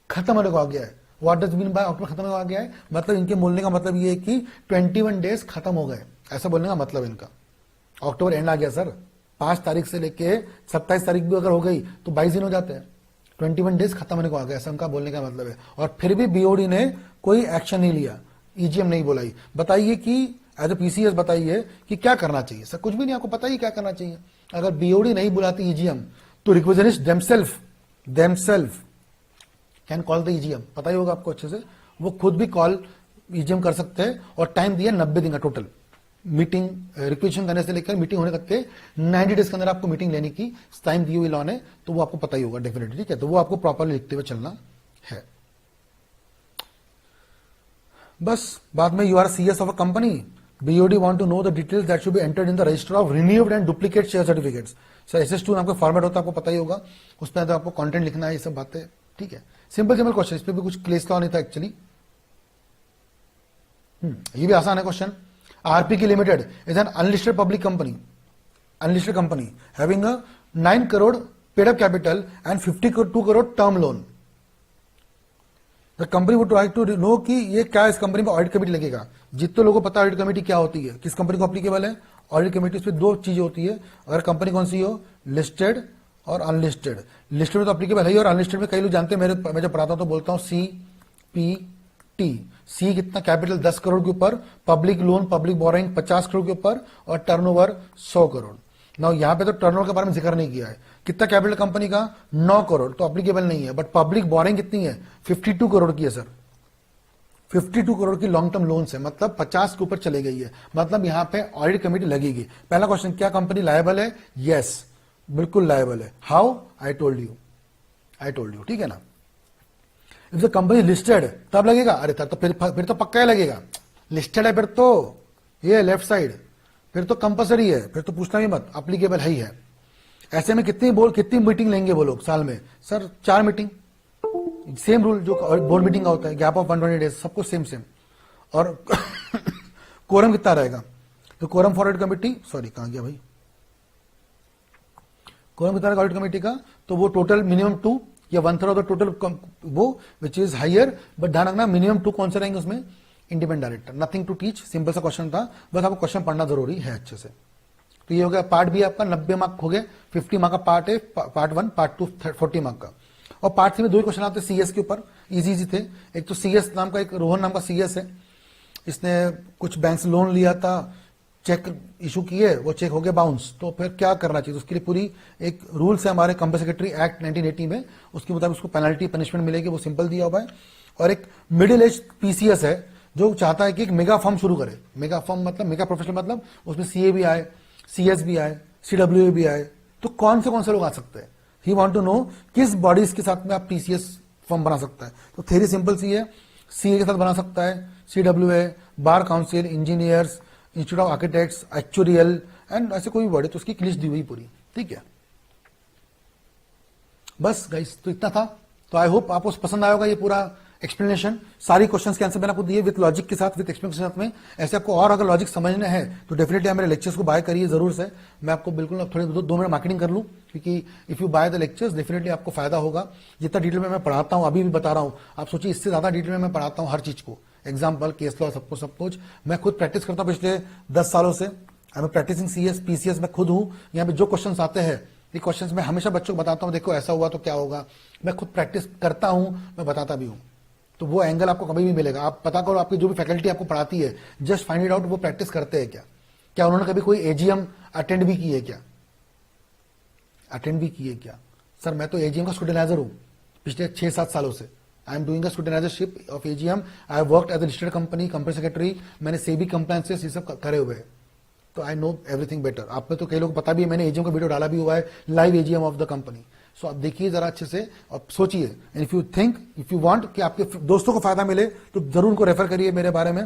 S1: खत्म होने को आ गया है। व्हाट डज मीन बाय अक्टूबर खत्म होने को आ गया है? मतलब इनके बोलने का मतलब ये है कि 21 डेज खत्म हो गए, ऐसा बोलने का मतलब इनका। अक्टूबर एंड आ गया सर, 5 तारीख से लेके 27 तारीख भी अगर हो गई तो 22 दिन हो जाते हैं। 21 डेज खत्म होने को आ गया, ऐसा उनका बोलने का मतलब है। और फिर भी बीओडी ने कोई एक्शन नहीं लिया, ईजीएम नहीं बुलाई। बताइए कि एज ए पीसीएस बताइए कि क्या करना चाहिए? सर कुछ भी नहीं, आपको पता ही क्या करना चाहिए। अगर बीओडी नहीं बुलाती ईजीएम तो requisitionist themselves can call the EGM. पता ही होगा आपको अच्छे से, वो खुद भी कॉल ईजीएम कर सकते हैं। और टाइम दिया 90 दिन का टोटल, मीटिंग रिक्वेजिशन करने से लेकर मीटिंग होने तक के 90 डेज के अंदर आपको मीटिंग लेने की टाइम दी हुई लॉ ने, तो वो आपको पता ही होगा डेफिनेटली, ठीक है। तो वो आपको प्रॉपरली लिखते हुए चलना है। बस बाद में, you are CS of a company, BOD want to know the details that should be entered in the register of renewed and duplicate share certificates. Sir SS2 आपको फॉर्मेट होता है, आपको पता ही होगा, उसमें तो आपको कंटेंट लिखना है, ये सब बातें, ठीक है। सिंपल क्वेश्चन, इस पर भी कुछ क्लेश लॉ नहीं था एक्चुअली। ये भी आसान है question. RPK Limited is an unlisted public company, having a 9 crore paid up capital and 52 crore term loan. The company would like to know कि ये क्या इस कंपनी में ऑडिट कमेटी लगेगा। जितने लोगों को पता है ऑडिट कमेटी क्या होती है, किस कंपनी को अप्लीकेबल है ऑडिट कमेटी, इस पे 2 चीजें होती है। अगर कंपनी कौन सी हो, लिस्टेड और अनलिस्टेड। लिस्टेड में तो अप्लीकेबल है ही, और अनलिस्टेड में कई लोग जानते हैं, मैं जब पढ़ाता हूं तो बोलता हूं CPT। सी कितना? कैपिटल 10 करोड़ के ऊपर, public loan public borrowing 50 crore के ऊपर, और टर्नओवर 100 करोड़। ना यहां पे तो टर्नओवर के बारे में जिक्र नहीं किया है। कितना कैपिटल कंपनी का? 9 करोड़, तो अप्लीकेबल नहीं है। बट पब्लिक बोरोइंग कितनी है? 52 करोड़ की है सर। 52 करोड़ की लॉन्ग टर्म लोन है, मतलब 50 के ऊपर चले गई है, मतलब यहां पे ऑडिट कमेटी लगेगी। पहला क्वेश्चन, क्या कंपनी लायबल है? यस, बिल्कुल लायबल है। हाउ? आई टोल्ड यू, ठीक है ना। इफ द कंपनी लिस्टेड तब लगेगा, अरे तब तो फिर तो पक्का ही लगेगा। लिस्टेड है फिर तो, ये लेफ्ट साइड, फिर तो कंपलसरी है, फिर तो पूछना ही मत, अप्लीकेबल है ही है। ऐसे में कितनी मीटिंग लेंगे वो लोग साल में? सर 4 मीटिंग, सेम रूल जो बोर्ड मीटिंग का होता है, गैप ऑफ 120 डेज, सबको सेम। और कोरम कितना रहेगा? तो quorum for audit committee, sorry कहां गया भाई, कोरम कितना रहेगा ऑडिट कमेटी का? तो वो टोटल मिनिमम 2, या 1/3 ऑफ द टोटल वो विच इज हायर, बट ध्यान रखना मिनिमम 2 कौन से रहेंगे उसमें, independent director. Nothing to teach, simple सा क्वेश्चन था, बस आपको क्वेश्चन पढ़ना जरूरी है अच्छे से। तो ये हो गया पार्ट बी आपका 90 मार्क हो गए, 50 मार्क का पार्ट है, पार्ट 1, पार्ट 2 40 मार्क का। और पार्ट 3 में 2 क्वेश्चन आते हैं सीएस के ऊपर, इजी थे। एक तो सीएस नाम का, एक रोहन नाम का सीएस है, इसने कुछ बैंक से लोन लिया था, चेक इशू किए, वो चेक हो गया बाउंस, तो फिर क्या करना चाहिए, तो उसके लिए पूरी एक रूल्स है हमारे कंपनी सेक्रेटरी एक्ट 1980 में, उसके मुताबिक उसको पेनल्टी पनिशमेंट मिलेगी, वो सिंपल दिया हुआ है। और एक मिडिल एज पीसीएस है जो चाहता है कि एक मेगा फर्म शुरू करे। मेगा फर्म मतलब मेगा प्रोफेशनल, मतलब उसमें सीए भी आए, सीएस भी आए, सीडब्ल्यूए भी आए, तो कौन से लोग आ सकते हैं। ही वांट टू नो किस बॉडीज के साथ में आप टीसीएस फर्म बना सकता है। तो थ्योरी सिंपल सी है, सीए के साथ बना सकता है, CWA, bar council, engineers, institute of architects, actuarial and ऐसे कोई भी बॉडी, तो उसकी लिस्ट दी हुई पूरी, ठीक है। बस गाइस, तो इतना था। तो आई होप आपको पसंद आएगा ये पूरा एक्सप्लेनेशन, सारी क्वेश्चंस के आंसर मैंने आपको दिए विद लॉजिक के साथ, विद एक्सप्लेनेशन के साथ में। ऐसे आपको और अगर लॉजिक समझना है तो डेफिनेटली आप मेरे लेक्चर्स को बाय करिए जरूर से। मैं आपको बिल्कुल थोड़े 2 मिनट मार्केटिंग कर लूं, क्योंकि if you by the lectures definitely आपको फायदा होगा। जितना डिटेल में मैं पढ़ाता हूं, अभी भी बता रहा हूं, आप सोचिए इससे ज्यादा डिटेल में मैं पढ़ाता हूं हर चीज को, एग्जाम्पल, केस लॉ, सब कुछ मैं खुद प्रैक्टिस करता हूं पिछले 10 सालों से। I am practising CS PCS, मैं खुद हूं। यहाँ पे जो क्वेश्चन आते हैं, ये क्वेश्चन मैं हमेशा बच्चों को बताता हूं, देखो ऐसा हुआ तो क्या होगा। मैं खुद प्रैक्टिस करता हूं, मैं बताता भी हूं, तो वो एंगल आपको कभी भी मिलेगा। आप पता करो आपकी जो भी फैकल्टी आपको पढ़ाती है, जस्ट फाइंड इट आउट वो प्रैक्टिस करते हैं क्या उन्होंने कभी कोई एजीएम अटेंड भी की है क्या, अटेंड भी की है क्या। सर मैं तो एजीएम का स्टूडेंट एडवाइजर हूं पिछले 6-7 सालों से। I am doing a student advisorship of AGM, I worked as a listed company secretary, मैंने सेबी कंप्लायंसेस ये सब करे हुए हैं, तो आई नो एवरीथिंग बेटर। आप में तो कई लोग पता भी है, मैंने एजीएम का वीडियो डाला भी हुआ है, live AGM of the company. So आप देखिए जरा अच्छे से, और सोचिए, if you think, if you want कि आपके दोस्तों को फायदा मिले तो जरूर उनको रेफर करिए मेरे बारे में।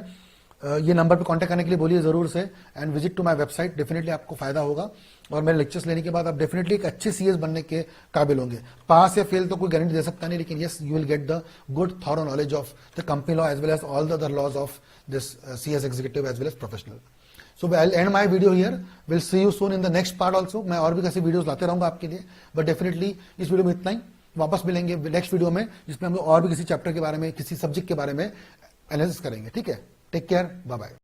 S1: ये नंबर पे कांटेक्ट करने के लिए बोलिए जरूर से, and visit to my website, definitely आपको फायदा होगा। और मेरे लेक्चर्स लेने के बाद आप डेफिनेटली एक अच्छे सीएस बनने के काबिल होंगे। पास या फेल तो कोई गारंटी दे सकता नहीं, लेकिन yes you will get the good thorough knowledge of the company law as well as all the other laws of this CS executive as well as professional. So I'll end my video here. We'll see you soon in the next part also. मैं और भी कैसे videos लाते रहूंगा आपके लिए, but definitely इस video में इतना ही। वापस मिलेंगे नेक्स्ट वीडियो में, जिसमें हम लोग और भी किसी चैप्टर के बारे में, किसी सब्जेक्ट के बारे में एनालिसिस करेंगे, ठीक है। Take care, bye bye.